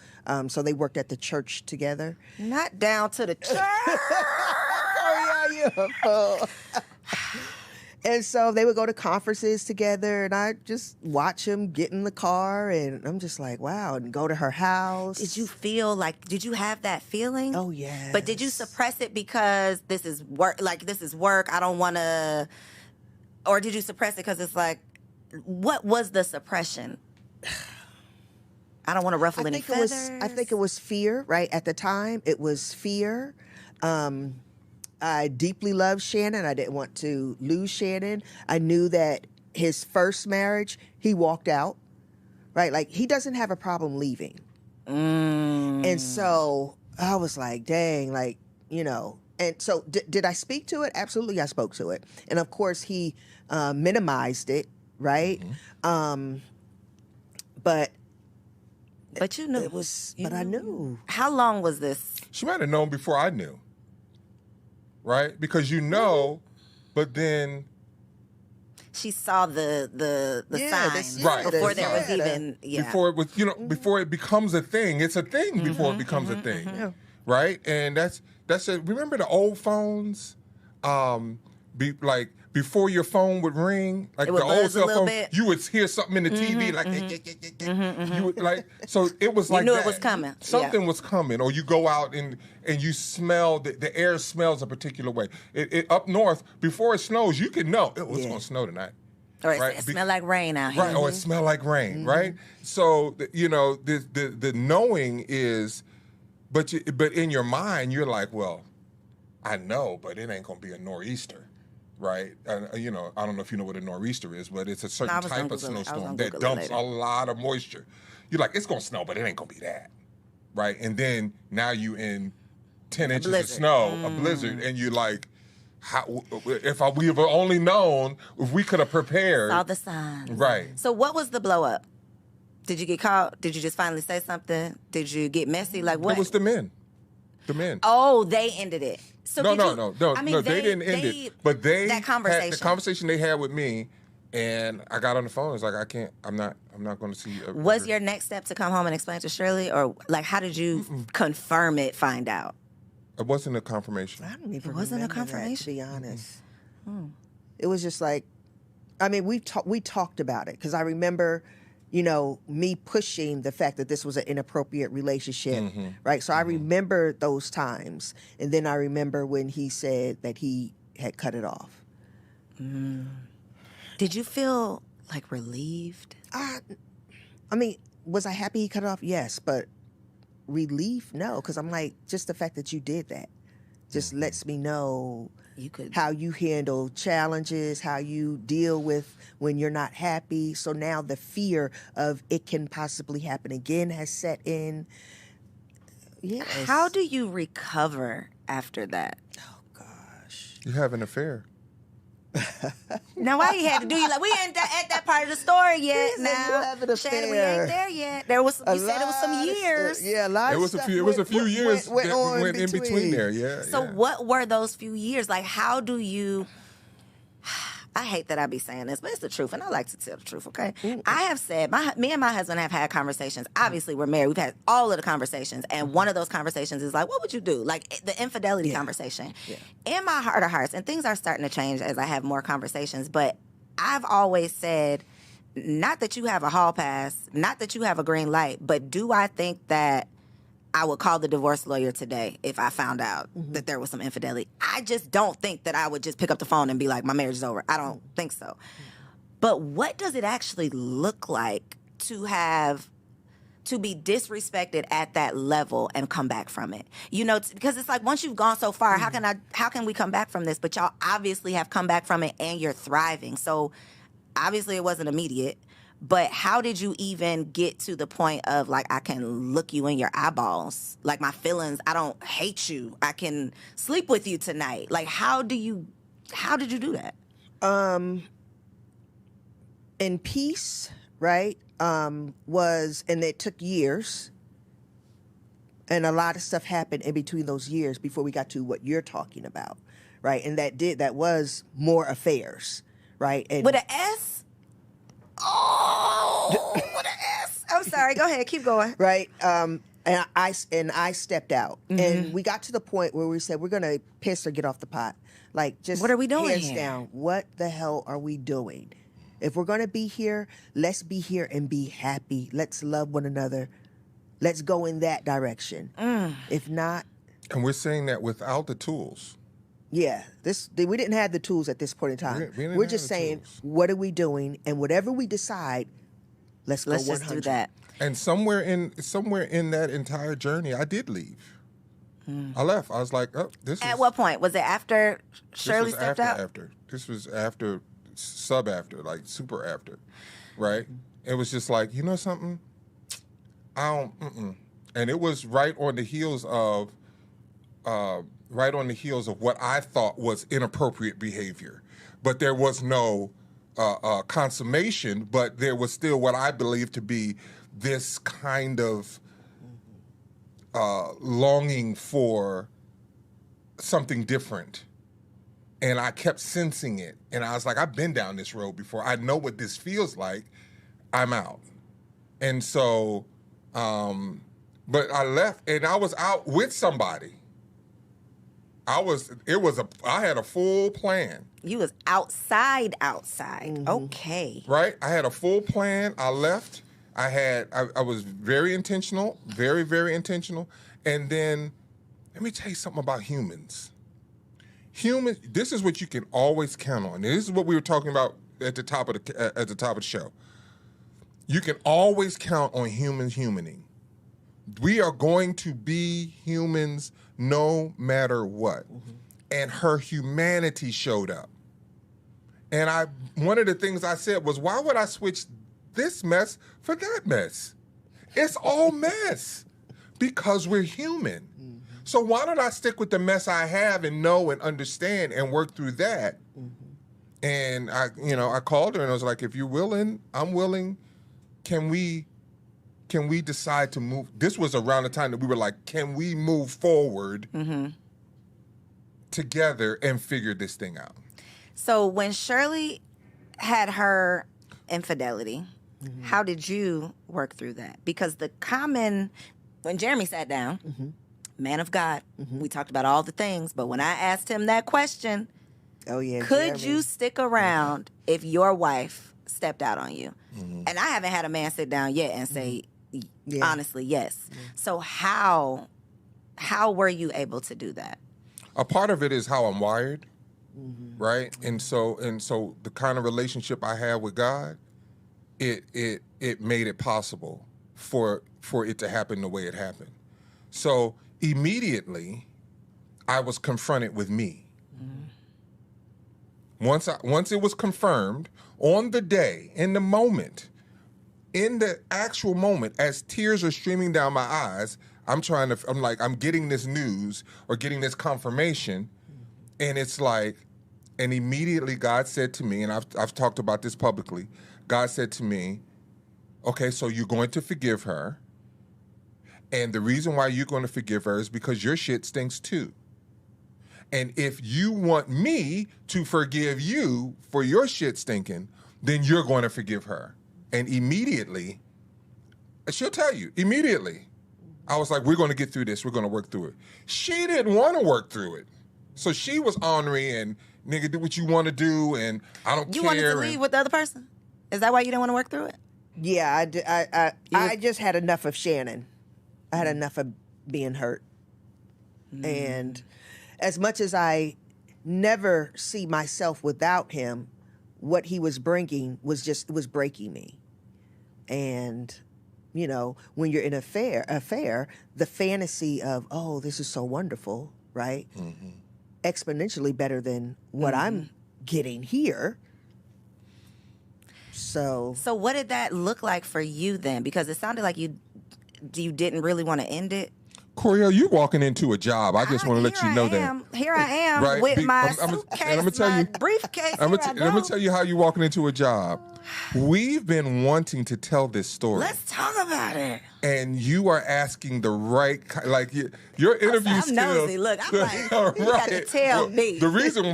So they worked at the church together. Not down to the church. Oh, yeah, you a fool. And so they would go to conferences together, and I just watch them get in the car, and I'm just like, wow, and go to her house. Did you have that feeling? Oh, yes. But did you suppress it because this is work? Like, this is work. I don't want to. Or did you suppress it because it's like, what was the suppression? I don't want to ruffle any feathers. I think it was fear, right? At the time, it was fear. I deeply loved Shannon. I didn't want to lose Shannon. I knew that his first marriage, he walked out, right? Like, he doesn't have a problem leaving. And so I was like, dang, like, you know. And so did I speak to it? Absolutely, I spoke to it. And of course, he minimized it, right? But you knew. it was, but I knew. How long was this? She might have known before I knew, right? Because but then She saw the signs Right. before the there was sign. even before it was, before it becomes a thing. It's a thing before it becomes a thing, right? And that's it. Remember the old phones, before your phone would ring, like It would the old buzz a cell little phone, bit. you would hear something in the TV like, you would like. So it was like knew that. it was coming. Something was coming, or you go out and you smell the air smells a particular way. It up north before it snows, you can know it's going to snow tonight. Or it Right. smelled like rain out here. Right, or it smelled like rain, right? So, the knowing is, but in your mind, you're like, well, I know, but it ain't going to be a nor'easter, right? I don't know if you know what a nor'easter is, but it's a certain type of snowstorm that dumps a lot of moisture. You're like, it's going to snow, but it ain't going to be that, right? And then now you in 10 inches of snow, a blizzard, and you're like, we have only known, if we could have prepared. Saw the signs. Right. So what was the blow up? Did you get caught? Did you just finally say something? Did you get messy? Like what? It was the men. The men. Oh, they ended it. So No, did no, you, no. I mean, They didn't end it. But that conversation. the conversation they had with me, And I got on the phone. It's like, I'm not going to see you. Was your next step to come home and explain to Shirley, or like how did you confirm it? Find out. It wasn't a confirmation. I don't even It wasn't a remember that, confirmation? to be honest. It was just like, I mean, we talked about it because I remember, me pushing the fact that this was an inappropriate relationship, right? So I remember those times, and then I remember when he said that he had cut it off. Did you feel like relieved? I mean, was I happy he cut it off? Yes, but relief, no, because I'm like, just the fact that you did that just lets me know You could. how you handle challenges, how you deal with when you're not happy. So now the fear of it can possibly happen again has set in. Yes. How do you recover after that? Oh gosh. You have an affair. Now, why you had to do you like we ain't at that part of the story yet? He said Now, you have an Shannon, we affair. ain't there yet. There was you said it was some years. Yeah, a lot It of was a stuff few. It was a few years went that on went in between there. Yeah. So yeah. what were those few years like? How do you? I hate that I be saying this, but it's the truth, and I like to tell the truth. Okay, I have said me and my husband have had conversations. Obviously, we're married. We've had all of the conversations, and one of those conversations is like, "What would you do?" Like the infidelity conversation. Yeah. In my heart of hearts, and things are starting to change as I have more conversations. But I've always said, not that you have a hall pass, not that you have a green light, but do I think that I would call the divorce lawyer today if I found out that there was some infidelity? I just don't think that I would just pick up the phone and be like, my marriage is over. I don't think so. But what does it actually look like to be disrespected at that level and come back from it? Because it's like once you've gone so far, how can we come back from this? But y'all obviously have come back from it and you're thriving. So obviously it wasn't immediate. But how did you even get to the point of like, I can look you in your eyeballs, like my feelings, I don't hate you, I can sleep with you tonight? Like, how did you do that? In peace, right? And it took years. And a lot of stuff happened in between those years before we got to what you're talking about, right? And that was more affairs, right? And With an S? Oh, with an S. I'm sorry. Go ahead. Keep going. right? And I stepped out, and we got to the point where we said we're gonna piss or get off the pot. Like, just What are we doing hands here? down. What the hell are we doing? If we're gonna be here, let's be here and be happy. Let's love one another. Let's go in that direction. If not, And we're saying that without the tools. yeah, we didn't have the tools at this point in time. We didn't We're have just the saying, tools. what are we doing? And whatever we decide, let's go Let's 100. just do that. And somewhere in that entire journey, I did leave. I left. I was like, oh, this is. At what point? Was it after this Shirley was stepped after, out? After. This was after, like super after, right? It was just like, you know something? And it was right on the heels of what I thought was inappropriate behavior. But there was no consummation, but there was still what I believed to be this kind of longing for something different. And I kept sensing it. And I was like, I've been down this road before. I know what this feels like. I'm out. And so, but I left and I was out with somebody. I had a full plan. You was outside. Okay. Right? I had a full plan. I left. I was very intentional, very, very intentional. And then, let me tell you something about humans. Humans, this is what you can always count on. And this is what we were talking about at the top of the show. You can always count on humans humaning. We are going to be humans no matter what. And her humanity showed up. And one of the things I said was, why would I switch this mess for that mess? It's all mess because we're human. So why don't I stick with the mess I have and know and understand and work through that? And I called her and I was like, if you're willing, I'm willing. Can we decide to move? This was around the time that we were like, can we move forward together and figure this thing out? So when Shirley had her infidelity, how did you work through that? Because when Jeremy sat down, man of God, we talked about all the things, but when I asked him that question, Oh yeah. could Jeremy. you stick around if your wife stepped out on you? And I haven't had a man sit down yet and say, honestly, yes. So how were you able to do that? A part of it is how I'm wired, right? And so the kind of relationship I have with God, it made it possible for it to happen the way it happened. So immediately, I was confronted with me. Once it was confirmed on the day, in the moment, in the actual moment, as tears are streaming down my eyes, I'm getting this news or getting this confirmation, and it's like, and immediately God said to me, and I've talked about this publicly, God said to me, okay, so you're going to forgive her, and the reason why you're going to forgive her is because your shit stinks too. And if you want me to forgive you for your shit stinking, then you're going to forgive her. And immediately, she'll tell you, immediately, I was like, we're going to get through this. We're going to work through it. She didn't want to work through it. So she was ornery and, nigga, do what you want to do, and I don't care. You wanted to leave with the other person? Is that why you didn't want to work through it? Yeah, I just had enough of Shannon. I had enough of being hurt. And as much as I never see myself without him, what he was bringing was breaking me. And, when you're in an affair, the fantasy of, oh, this is so wonderful, right? Exponentially better than what I'm getting here. So what did that look like for you then? Because it sounded like you didn't really want to end it. Coriel, you walking into a job. I just want to let you know that. Here I am Right? with my I'm suitcase, gonna tell my you, briefcase. I'm gonna tell you how you're walking into a job. We've been wanting to tell this story. Let's talk about it. And you are asking the right like your interview I'm skills. nosy. Look, I'm like, you got to tell me. The reason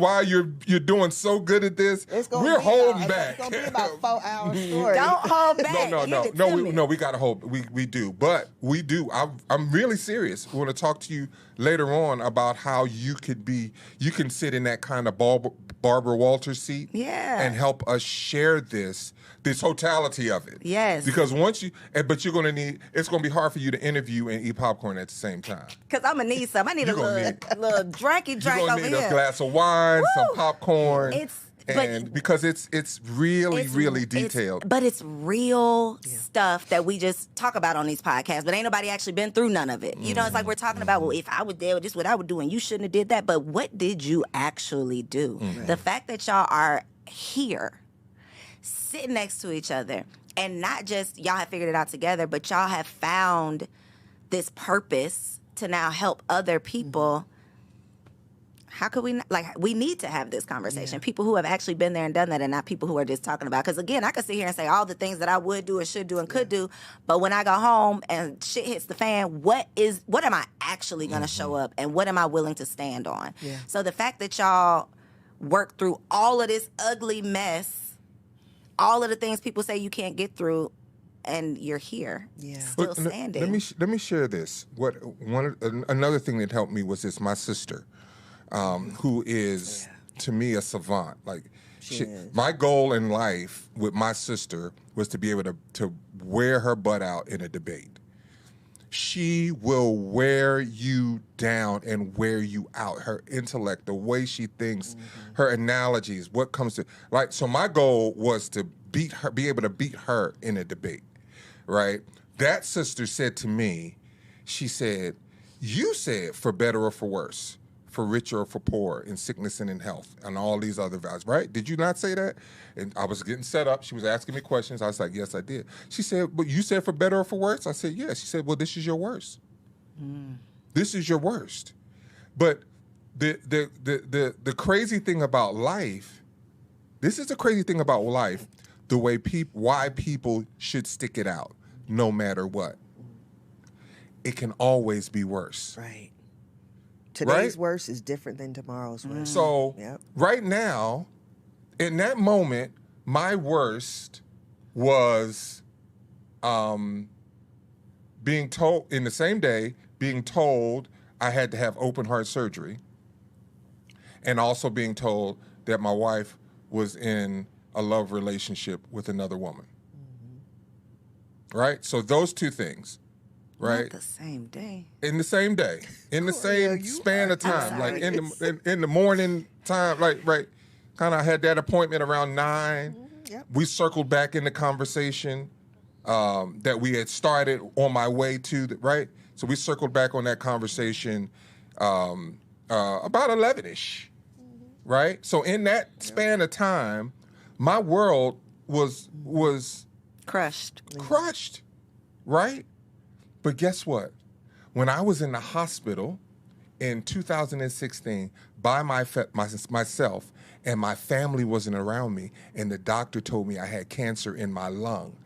why you're doing so good at this, we're holding back. It's gonna be about 4 hours story. Don't hold back. We gotta hold. We do, but we do. I'm really serious. I want to talk to you later on about how you can sit in that kind of Barbara Walters seat, and help us share this totality of it. Yes. Because but you're gonna need. It's gonna be hard for you to interview and eat popcorn at the same time. Because I'm gonna need some. I need a little drinky drink you're gonna over need here. a glass of wine, some popcorn. Because it's really detailed. But it's real stuff that we just talk about on these podcasts, but ain't nobody actually been through none of it. It's like we're talking about, well, if I was there, this is what I would do, and you shouldn't have did that. But what did you actually do? The fact that y'all are here, sitting next to each other, and not just y'all have figured it out together, but y'all have found this purpose to now help other people. How could we not, we need to have this conversation. People who have actually been there and done that, and not people who are just talking about. Because again, I could sit here and say all the things that I would do and should do and could do, but when I go home and shit hits the fan, what am I actually going to show up, and what am I willing to stand on? So the fact that y'all work through all of this ugly mess, all of the things people say you can't get through, and you're here, still standing. Let me share this. Another thing that helped me was this. My sister, who is to me a savant. My goal in life with my sister was to be able to wear her butt out in a debate. She will wear you down and wear you out. Her intellect, the way she thinks, her analogies, what comes to so my goal was to be able to beat her in a debate, right? That sister said to me, she said, "You said for better or for worse, for richer or for poor, in sickness and in health, and all these other values, right? Did you not say that?" And I was getting set up. She was asking me questions. I was like, "Yes, I did." She said, "But you said for better or for worse?" I said, "Yes." She said, "Well, this is your worst. This is your worst." But the crazy thing about life, this is the crazy thing about life, the way why people should stick it out, no matter what. It can always be worse. Right. Today's worse is different than tomorrow's worse. So right now, in that moment, my worst was being told in the same day, being told I had to have open heart surgery, and also being told that my wife was in a love relationship with another woman. Right? So those two things, right? Not the same day. In the same day, in the same span of time, like in the morning time, like right, kind of had that appointment around 9. Yep. We circled back in the conversation that we had started on my way to, right? So we circled back on that conversation about 11-ish, right? So in that span of time, my world was Crushed. right? But guess what? When I was in the hospital in 2016 by myself, and my family wasn't around me, and the doctor told me I had cancer in my lung,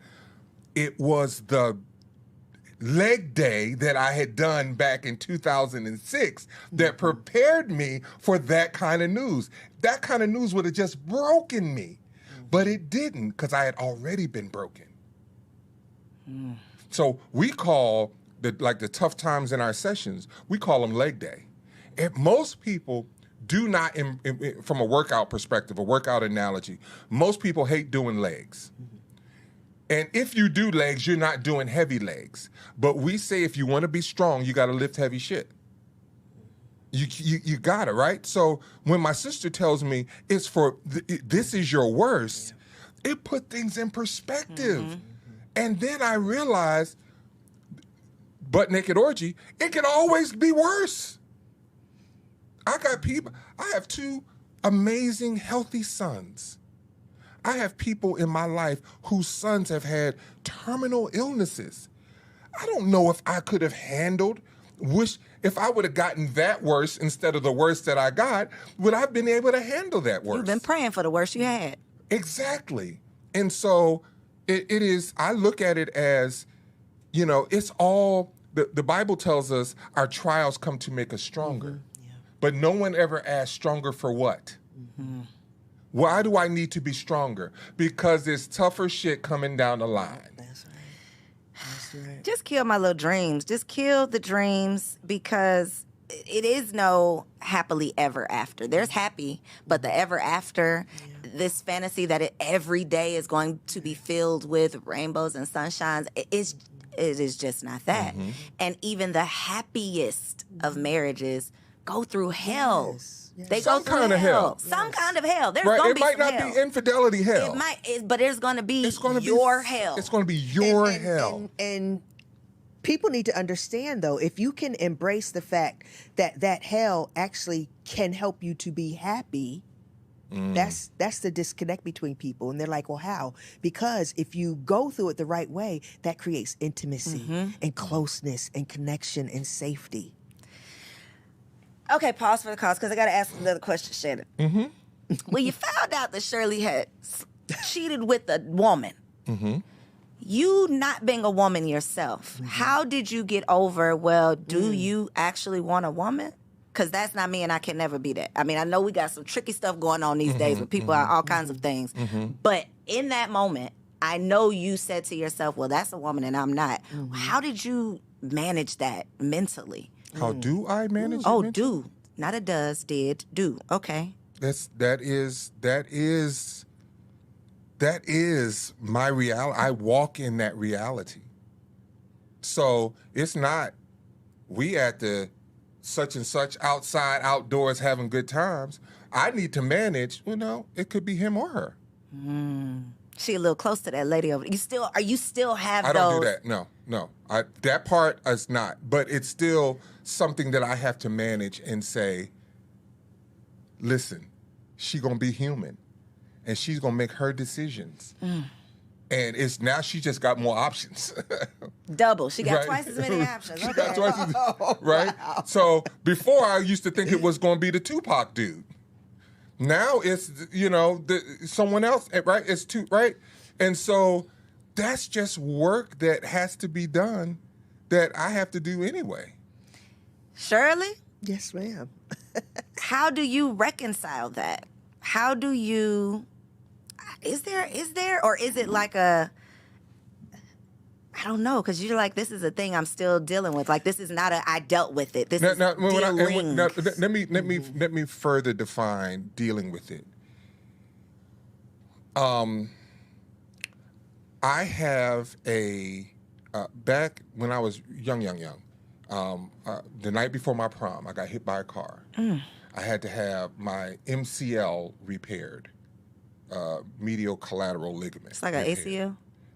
it was the leg day that I had done back in 2006 that prepared me for that kind of news. That kind of news would have just broken me, but it didn't, because I had already been broken. So we call the tough times in our sessions, we call them leg day. And most people do not, from a workout perspective, a workout analogy, most people hate doing legs. And if you do legs, you're not doing heavy legs. But we say if you want to be strong, you got to lift heavy shit. You got it, right? So when my sister tells me it's for, this is your worst, it put things in perspective. And then I realized, butt naked orgy, it can always be worse. I have 2 amazing, healthy sons. I have people in my life whose sons have had terminal illnesses. I don't know if I could have handled, if I would have gotten that worse instead of the worst that I got, would I have been able to handle that worse? You've been praying for the worst you had. Exactly. And so it is, I look at it as, it's all, the Bible tells us our trials come to make us stronger. But no one ever asked stronger for what? Why do I need to be stronger? Because there's tougher shit coming down the line. That's right. Just kill my little dreams. Just kill the dreams, because it is no happily ever after. There's happy, but the ever after, this fantasy that every day is going to be filled with rainbows and sunshines, it is just not that. And even the happiest of marriages go through hell. Yes. They Some go through kind of hell. Some kind of hell. There's Right? gonna It be might some not hell. be infidelity hell. It might, but there's going to be It's going to be your hell. It's going to be your And- hell. And people need to understand, though, if you can embrace the fact that hell actually can help you to be happy, that's the disconnect between people. And they're like, well, how? Because if you go through it the right way, that creates intimacy and closeness and connection and safety. Okay, pause for the cause, because I got to ask another question, Shannon. When you found out that Shirley had cheated with a woman, you not being a woman yourself, how did you get over, do you actually want a woman? Because that's not me, and I can never be that. I mean, I know we got some tricky stuff going on these days with people are all kinds of things. But in that moment, I know you said to yourself, well, that's a woman and I'm not. How did you manage that mentally? How do I manage it? Oh, mentally? do. Not a does, did, do. Okay. That is my reality. I walk in that reality. So it's not we at the such and such outside outdoors having good times. I need to manage, it could be him or her. She a little close to that lady over. You still have I those? don't do that. No. That part is not, but it's still something that I have to manage and say, listen, she gonna be human, and she's gonna make her decisions. And it's now she just got more options. Double. She got Right. twice as many options. She Okay. got twice as, right? So before I used to think it was gonna be the Tupac dude. Now it's someone else, right? It's two, right? And so that's just work that has to be done that I have to do anyway. Shirley, Yes, ma'am. how do you reconcile that? How do you Is there, or is it like a, I don't know, because you're like, this is a thing I'm still dealing with. Like, this is not I dealt with it. This is dealing. Let me further define dealing with it. I have back when I was young, the night before my prom, I got hit by a car. I had to have my MCL repaired, medial collateral ligament. It's like an ACL?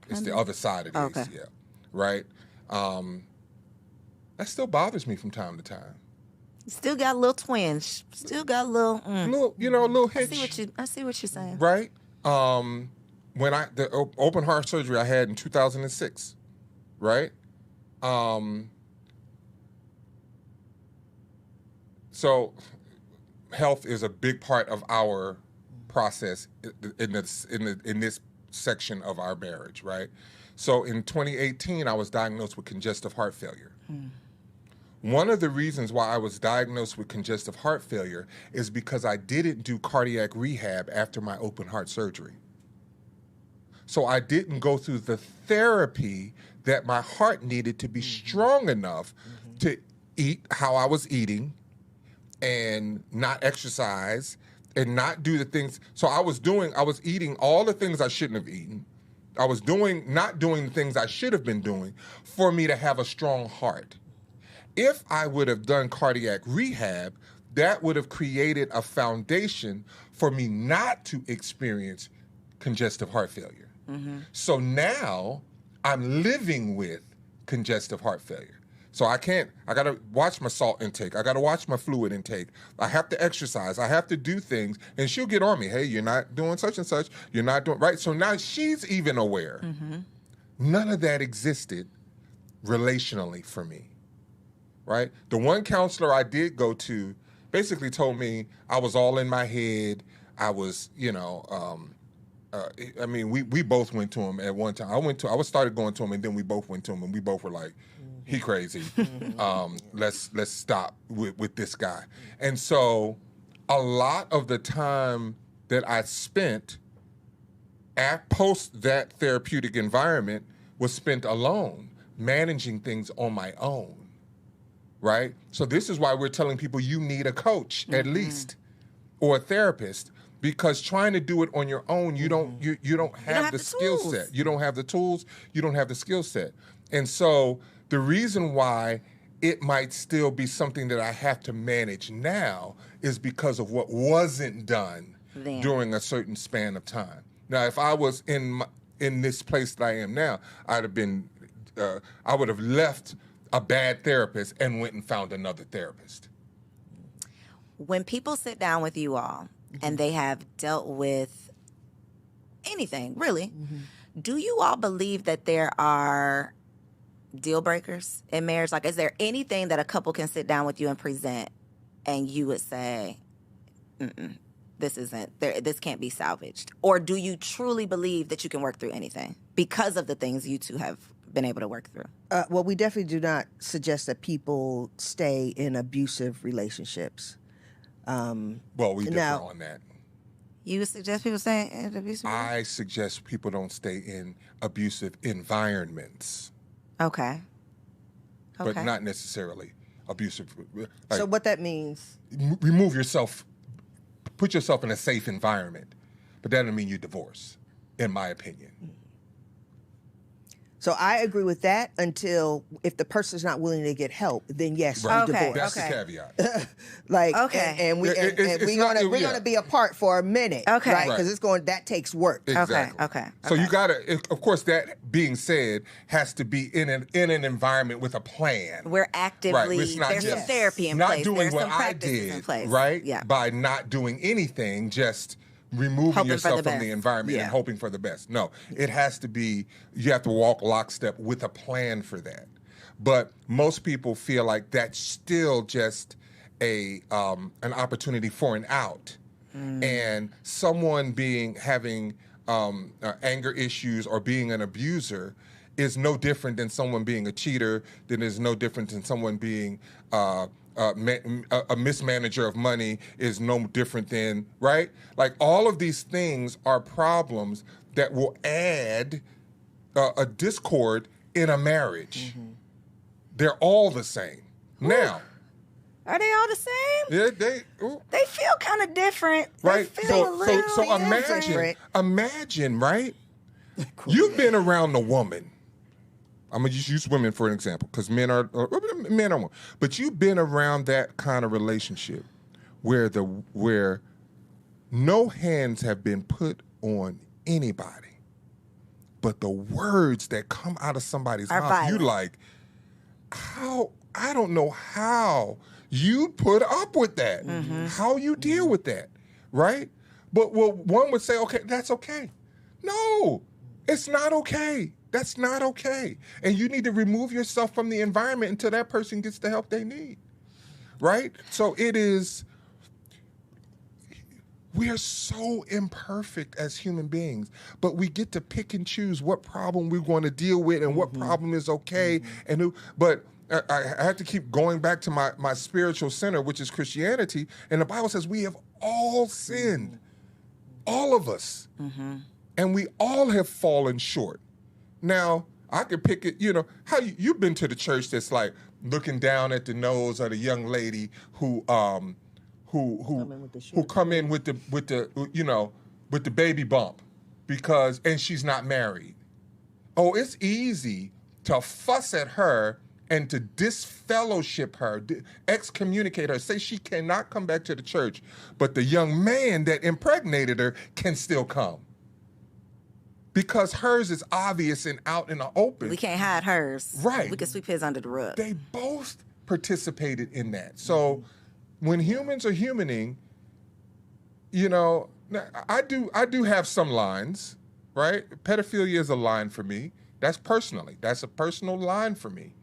It's the other side of the ACL, right? That still bothers me from time to time. Still got a little twinge. Still got a little. A little hitch. I see what you're saying. Right. When the open heart surgery I had in 2006, right? So health is a big part of our process in this section of our marriage, right? So in 2018, I was diagnosed with congestive heart failure. One of the reasons why I was diagnosed with congestive heart failure is because I didn't do cardiac rehab after my open heart surgery. So I didn't go through the therapy that my heart needed to be strong enough to eat how I was eating and not exercise and not do the things. So I was eating all the things I shouldn't have eaten. I was not doing the things I should have been doing for me to have a strong heart. If I would have done cardiac rehab, that would have created a foundation for me not to experience congestive heart failure. So now I'm living with congestive heart failure. So I got to watch my salt intake. I got to watch my fluid intake. I have to exercise. I have to do things. And she'll get on me. Hey, you're not doing such and such. You're not doing, right? So now she's even aware. None of that existed relationally for me, right? The one counselor I did go to basically told me I was all in my head. I was, we both went to him at one time. I started going to him, and then we both went to him, and we both were like, he crazy. Let's stop with this guy. And so a lot of the time that I spent post that therapeutic environment was spent alone, managing things on my own, right? So this is why we're telling people you need a coach at least, or a therapist. Because trying to do it on your own, you don't have the skill set. You don't have the tools. You don't have the skill set. And so the reason why it might still be something that I have to manage now is because of what wasn't done during a certain span of time. Now, if I was in this place that I am now, I would have left a bad therapist and went and found another therapist. When people sit down with you all, and they have dealt with anything, really, do you all believe that there are deal breakers in marriage? Like, is there anything that a couple can sit down with you and present, and you would say, this can't be salvaged? Or do you truly believe that you can work through anything because of the things you two have been able to work through? Well, we definitely do not suggest that people stay in abusive relationships. Well, we differ on that. You would suggest people stay in abusive? I suggest people don't stay in abusive environments. Okay. But not necessarily abusive. So what that means? Remove yourself, put yourself in a safe environment. But that doesn't mean you divorce, in my opinion. So I agree with that until if the person's not willing to get help, then yes, you divorce. That's the caveat. And we're gonna be apart for a minute, right? Because that takes work. Exactly. Okay. So you gotta, of course, that being said, has to be in an environment with a plan. We're actively there's some therapy in place. Not doing there's what some I practices in did, place. right? Yeah. By not doing anything, just removing yourself from the environment and hoping for the best. No, it has to be, you have to walk lockstep with a plan for that. But most people feel like that's still just an opportunity for an out. And someone having anger issues or being an abuser is no different than someone being a cheater, than is no different than someone being a mismanager of money is no different than, right? Like all of these things are problems that will add a discord in a marriage. They're all the same. Now, Are they all the same? yeah, They feel kind of different. right. They feel a little So imagine, right? You've been around a woman. I'm gonna just use women for an example, because men are women. But you've been around that kind of relationship where no hands have been put on anybody, but the words that come out of somebody's Are mouth, violent. you like, how? I don't know how you put up with that. How you deal with that, right? But one would say, okay, that's okay. No, it's not okay. That's not okay. And you need to remove yourself from the environment until that person gets the help they need, right? So we are so imperfect as human beings, but we get to pick and choose what problem we're going to deal with and what problem is okay. But I have to keep going back to my spiritual center, which is Christianity. And the Bible says we have all sinned, all of us. And we all have fallen short. Now, I could pick it, how you've been to the church that's like looking down at the nose of the young lady who come in with the baby bump and she's not married. Oh, it's easy to fuss at her and to disfellowship her, excommunicate her, say she cannot come back to the church, but the young man that impregnated her can still come. Because hers is obvious and out in the open. We can't hide hers. Right. We can sweep his under the rug. They both participated in that. So when humans are humaning, I do have some lines, right? Pedophilia is a line for me. That's a personal line for me,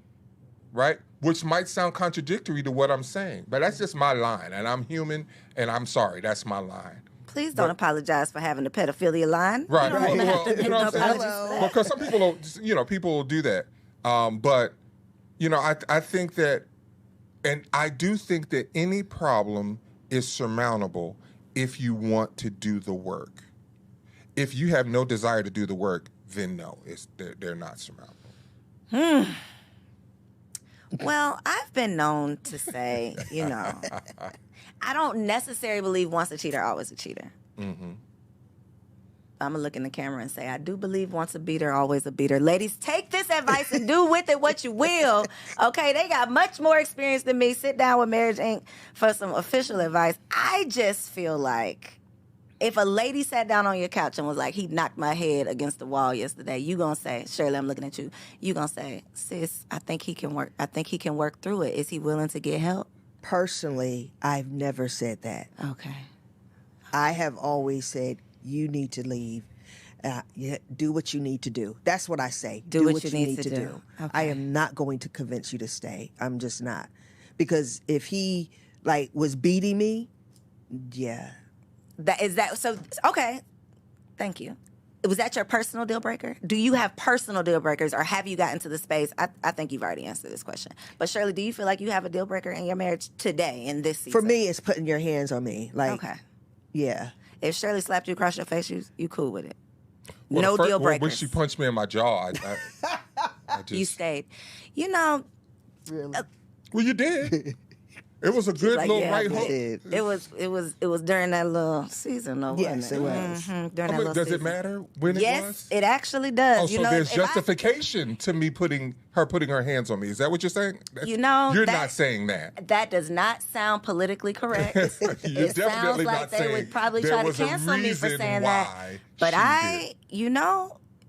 right? Which might sound contradictory to what I'm saying, but that's just my line, and I'm human, and I'm sorry, that's my line. Please don't apologize for having the pedophilia line. Right. You don't want to have to make no what I'm saying? apologies for that. Because some people will do that. But I think that, and I do think that any problem is surmountable if you want to do the work. If you have no desire to do the work, then no, they're not surmountable. Well, I've been known to say, I don't necessarily believe once a cheater, always a cheater. I'm going to look in the camera and say, I do believe once a beater, always a beater. Ladies, take this advice and do with it what you will. Okay, they got much more experience than me. Sit down with Marriage Inc. for some official advice. I just feel like if a lady sat down on your couch and was like, he knocked my head against the wall yesterday, you going to say, Shirley, I'm looking at you. You going to say, sis, I think he can work through it. Is he willing to get help? Personally, I've never said that. Okay. I have always said, you need to leave. Do what you need to do. That's what I say. Do what you need to do. Okay. I am not going to convince you to stay. I'm just not. Because if he was beating me, yeah. Okay. Thank you. Was that your personal deal breaker? Do you have personal deal breakers, or have you gotten to the space? I think you've already answered this question. But Shirley, do you feel like you have a deal breaker in your marriage today, in this season? For me, it's putting your hands on me. Okay. Yeah. If Shirley slapped you across your face, you cool with it? Well, no deal breakers. When she punched me in my jaw, I just... You stayed. Really? Well, you did. It was a good little right hook. It was during that little season, though, Yes, wasn't it was. Mm-hmm, during that little Does season. it matter when it was? Yes, it actually does. Oh, so there's justification to me putting her hands on me. Is that what you're saying? You're not saying that. That does not sound politically correct. You're It sounds definitely like not they saying would probably there try to was a cancel me for reason saying why that. But she did.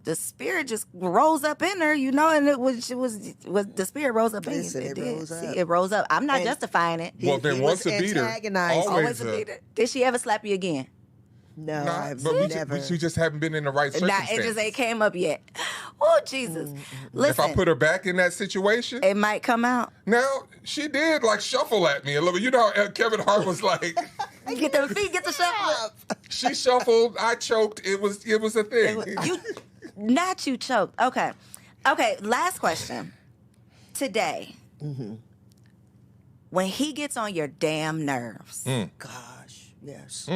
the spirit just rose up in her, and it was the spirit rose up in Listen, you. it did. rose See, up. it rose up. I'm not And justifying it. Well, then he once was a beater, antagonizing. Always a beater. Did she ever slap you again? No, Nah, I've but never. we just haven't been in the right Nah, circumstances. it just ain't came up yet. Oh, Jesus. Listen, If I put her back in that situation, it might come out. now she did shuffle at me a little bit. You know how Kevin Hart was like, Get them feet, get the shuffle. she shuffled, I choked. It was a thing. Not you choked. Okay, last question. Today, when he gets on your damn nerves, Gosh, yes.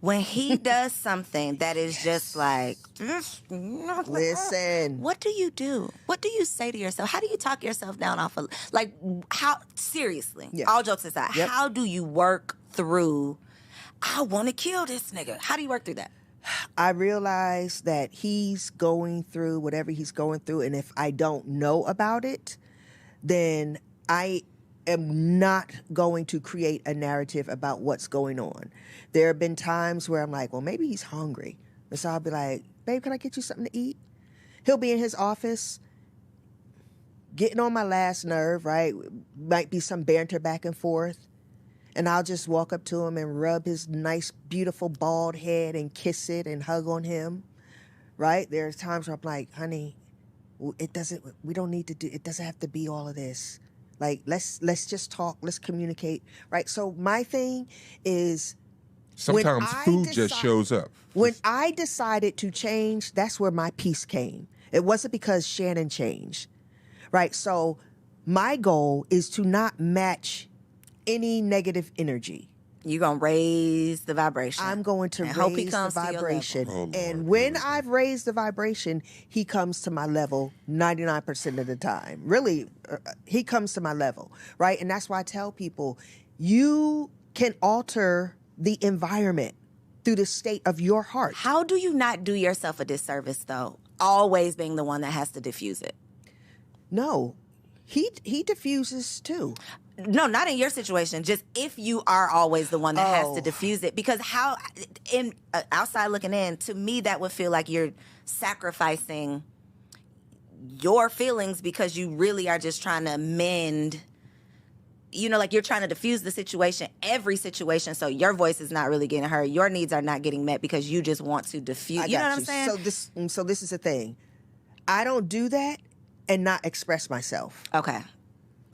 when he does something that is just like, Listen. what do you do? What do you say to yourself? How do you talk yourself down off of, like, how, seriously, Yeah. all jokes aside, Yep. how do you work through, I want to kill this nigga? How do you work through that? I realize that he's going through whatever he's going through, and if I don't know about it, then I am not going to create a narrative about what's going on. There have been times where I'm like, well, maybe he's hungry. And so I'll be like, babe, can I get you something to eat? He'll be in his office getting on my last nerve, right? Might be some banter back and forth. And I'll just walk up to him and rub his nice, beautiful bald head and kiss it and hug on him, right? There's times where I'm like, honey, it doesn't have to be all of this. Like, let's just talk, let's communicate, right? So my thing is, Sometimes food just shows up. when I decided to change, that's where my peace came. It wasn't because Shannon changed, right? So my goal is to not match any negative energy. You're going to raise the vibration. I'm going to and hope he raise the comes to your level. vibration. Oh, Lord, and when I've raised the vibration, he comes to my level 99% of the time. Really, he comes to my level, right? And that's why I tell people, you can alter the environment through the state of your heart. How do you not do yourself a disservice, though? Always being the one that has to diffuse it. No, he diffuses too. No, not in your situation. Just if you are always the one that has to Oh. diffuse it, because how, in outside looking in, to me that would feel like you're sacrificing your feelings because you really are just trying to mend. You know, like you're trying to diffuse the situation, every situation, so your voice is not really getting heard. Your needs are not getting met because you just want to diffuse. You know what I'm saying? So this is the thing. I don't do that and not express myself. Okay.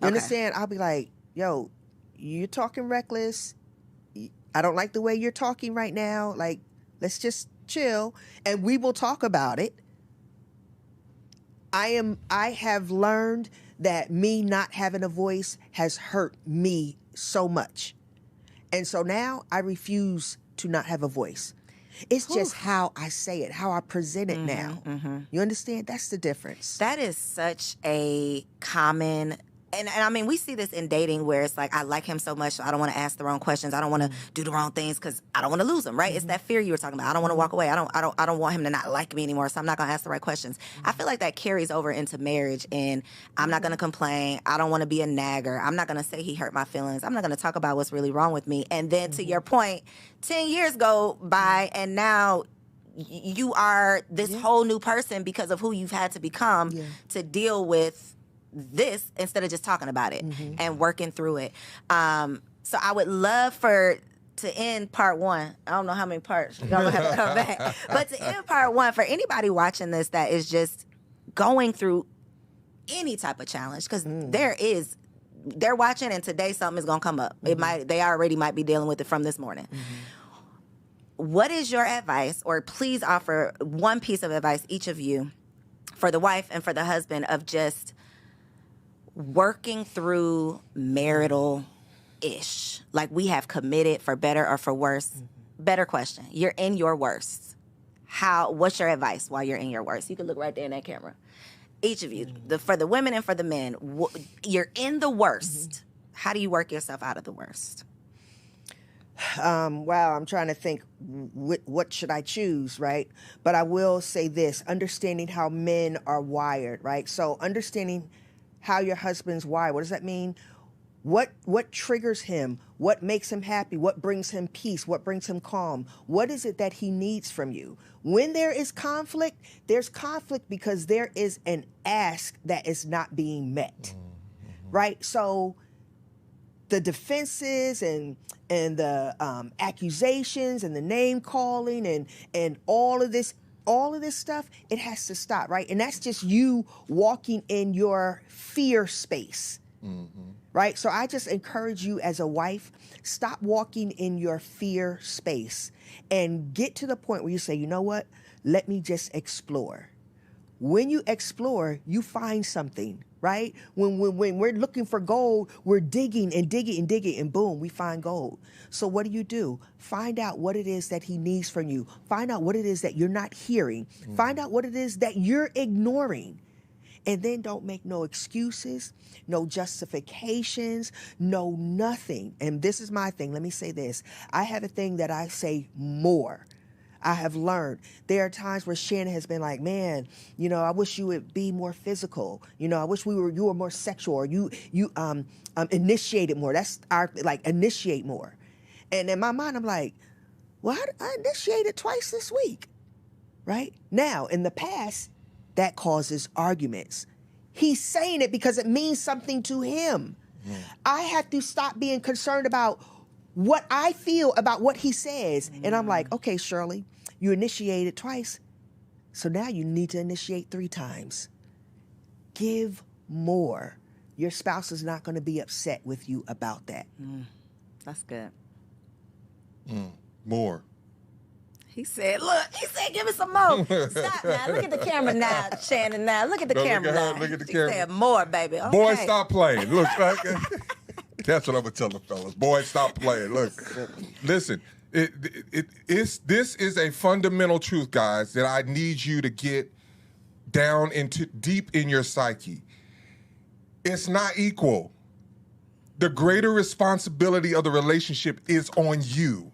You understand? I'll be like, yo, you're talking reckless. I don't like the way you're talking right now. Like, let's just chill and we will talk about it. I have learned that me not having a voice has hurt me so much. And so now I refuse to not have a voice. It's just how I say it, how I present it now. You understand? That's the difference. That is such a common, and I mean, we see this in dating where it's like, I like him so much, so I don't want to ask the wrong questions. I don't want to do the wrong things because I don't want to lose him, right? It's that fear you were talking about. I don't want to walk away. I don't want him to not like me anymore, so I'm not going to ask the right questions. I feel like that carries over into marriage, and I'm not going to complain. I don't want to be a nagger. I'm not going to say he hurt my feelings. I'm not going to talk about what's really wrong with me. And then to your point, 10 years go by, and now you are this whole new person because of who you've had to become to deal with this instead of just talking about it and working through it. So I would love to end part one. I don't know how many parts. Y'all gonna have to come back. But to end part one, for anybody watching this that is just going through any type of challenge, because they're watching, and today something is gonna come up. They already might be dealing with it from this morning. What is your advice, or please offer one piece of advice, each of you, for the wife and for the husband, of just working through marital-ish? Like, we have committed, for better or for worse. Better question. You're in your worst. What's your advice while you're in your worst? You can look right there in that camera. Each of you, for the women and for the men, you're in the worst. How do you work yourself out of the worst? Wow, I'm trying to think, what should I choose, right? But I will say this, understanding how men are wired, right? So understanding how your husband's wired, what does that mean? What triggers him? What makes him happy? What brings him peace? What brings him calm? What is it that he needs from you? When there is conflict, there's conflict because there is an ask that is not being met, right? So the defenses and the accusations and the name calling and all of this stuff, it has to stop, right? And that's just you walking in your fear space, right? So I just encourage you as a wife, stop walking in your fear space and get to the point where you say, you know what? Let me just explore. When you explore, you find something. right? When we're looking for gold, we're digging and digging and digging, and boom, we find gold. So what do? Find out what it is that he needs from you. Find out what it is that you're not hearing. Find out what it is that you're ignoring. And then don't make no excuses, no justifications, no nothing. And this is my thing. Let me say this. I have a thing that I say more. I have learned. There are times where Shannon has been like, man, I wish you would be more physical. I wish you were more sexual, or you initiated more. That's our, initiate more. And in my mind, I'm like, well, I initiated twice this week, right? Now, in the past, that causes arguments. He's saying it because it means something to him. I have to stop being concerned about what I feel about what he says. And I'm like, okay, Shirley, you initiated twice, so now you need to initiate 3 times. Give more. Your spouse is not going to be upset with you about that. That's good. More. He said, give me some more. Stop now. Look at the camera now, Shannon. Now, look at the camera now. Look at the She camera. said more, baby. Okay. Boy, stop playing. Look, that's what I'm gonna tell the fellas. Boy, stop playing. Look, listen. This is a fundamental truth, guys, that I need you to get down into deep in your psyche. It's not equal. The greater responsibility of the relationship is on you.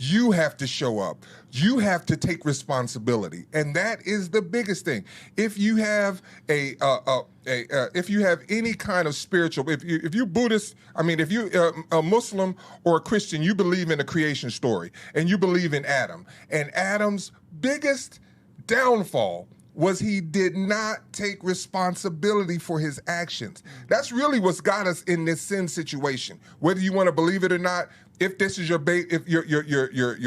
You have to show up. You have to take responsibility, and that is the biggest thing. If you have if you have any kind of spiritual, if you Buddhist, if you a Muslim or a Christian, you believe in the creation story, and you believe in Adam. And Adam's biggest downfall was he did not take responsibility for his actions. That's really what's got us in this sin situation. Whether you want to believe it or not, if this is your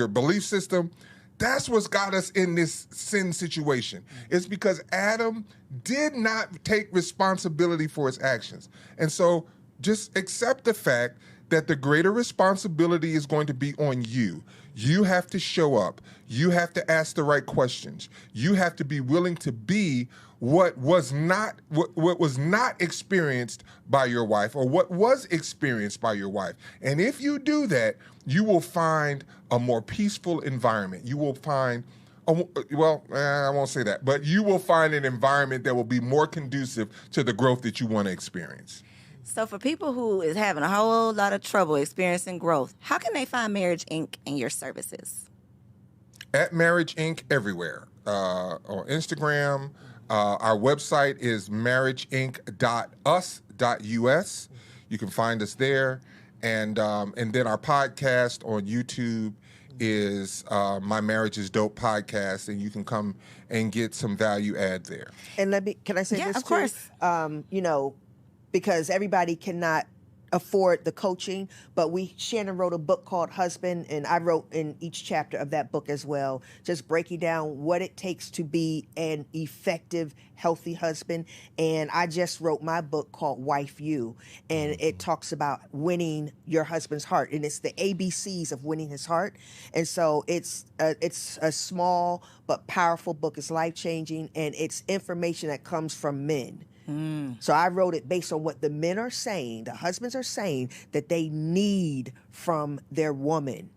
belief system, that's what's got us in this sin situation. It's because Adam did not take responsibility for his actions. And so just accept the fact that the greater responsibility is going to be on you. You have to show up. You have to ask the right questions. You have to be willing to be what was not experienced by your wife, or what was experienced by your wife. And if you do that, you will find a more peaceful environment. You will find, I won't say that, but you will find an environment that will be more conducive to the growth that you want to experience. So for people who is having a whole lot of trouble experiencing growth, how can they find Marriage Inc. and your services? At Marriage Inc. everywhere. On Instagram. Our website is marriageinc.us.us. You can find us there. And then our podcast on YouTube is My Marriage is Dope podcast, and you can come and get some value add there. And can I say this too? Yeah, of course. Because everybody cannot afford the coaching, but Shannon wrote a book called Husband, and I wrote in each chapter of that book as well, just breaking down what it takes to be an effective, healthy husband. And I just wrote my book called Wife You, and it talks about winning your husband's heart, and it's the ABCs of winning his heart. And so it's a small but powerful book. It's life-changing, and it's information that comes from men. So I wrote it based on what the men are saying, the husbands are saying that they need from their woman.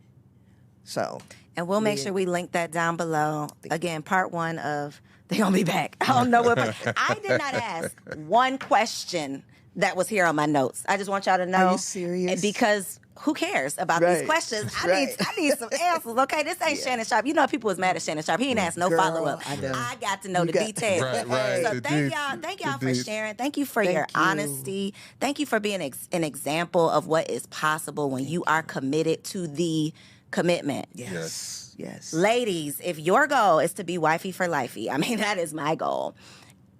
So, and we'll make sure we link that down below. Again, part 1 of They're Gonna Be Back. I don't know what, I did not ask one question that was here on my notes. I just want y'all to know. Are you serious? Because who cares about these questions? I need some answers. Okay, this ain't Shannon Sharp. You know people was mad at Shannon Sharp. He ain't asked no follow-up. I got to know the details. Right. So thank y'all for sharing. Thank you for your honesty. Thank you for being an example of what is possible when you are committed to the commitment. Yes. Ladies, if your goal is to be wifey for lifey, that is my goal.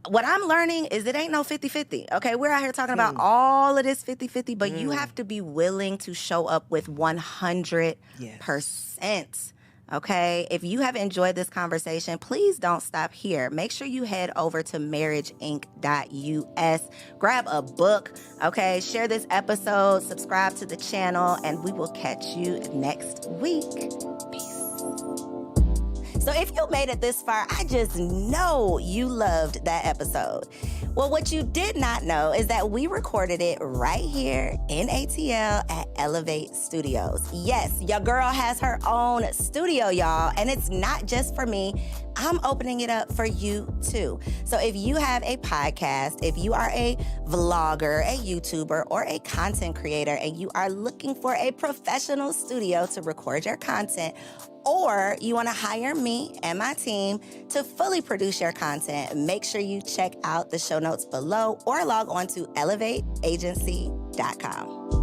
What I'm learning is it ain't no 50-50, okay? We're out here talking about all of this 50-50, but you have to be willing to show up with 100%, okay? If you have enjoyed this conversation, please don't stop here. Make sure you head over to marriageinc.us. Grab a book, okay? Share this episode, subscribe to the channel, and we will catch you next week. Peace. So if you made it this far, I just know you loved that episode. Well, what you did not know is that we recorded it right here in ATL at Elevate Studios. Yes, your girl has her own studio, y'all, and it's not just for me. I'm opening it up for you too. So if you have a podcast, if you are a vlogger, a YouTuber, or a content creator, and you are looking for a professional studio to record your content, or you want to hire me and my team to fully produce your content, make sure you check out the show notes below or log on to elevateagency.com.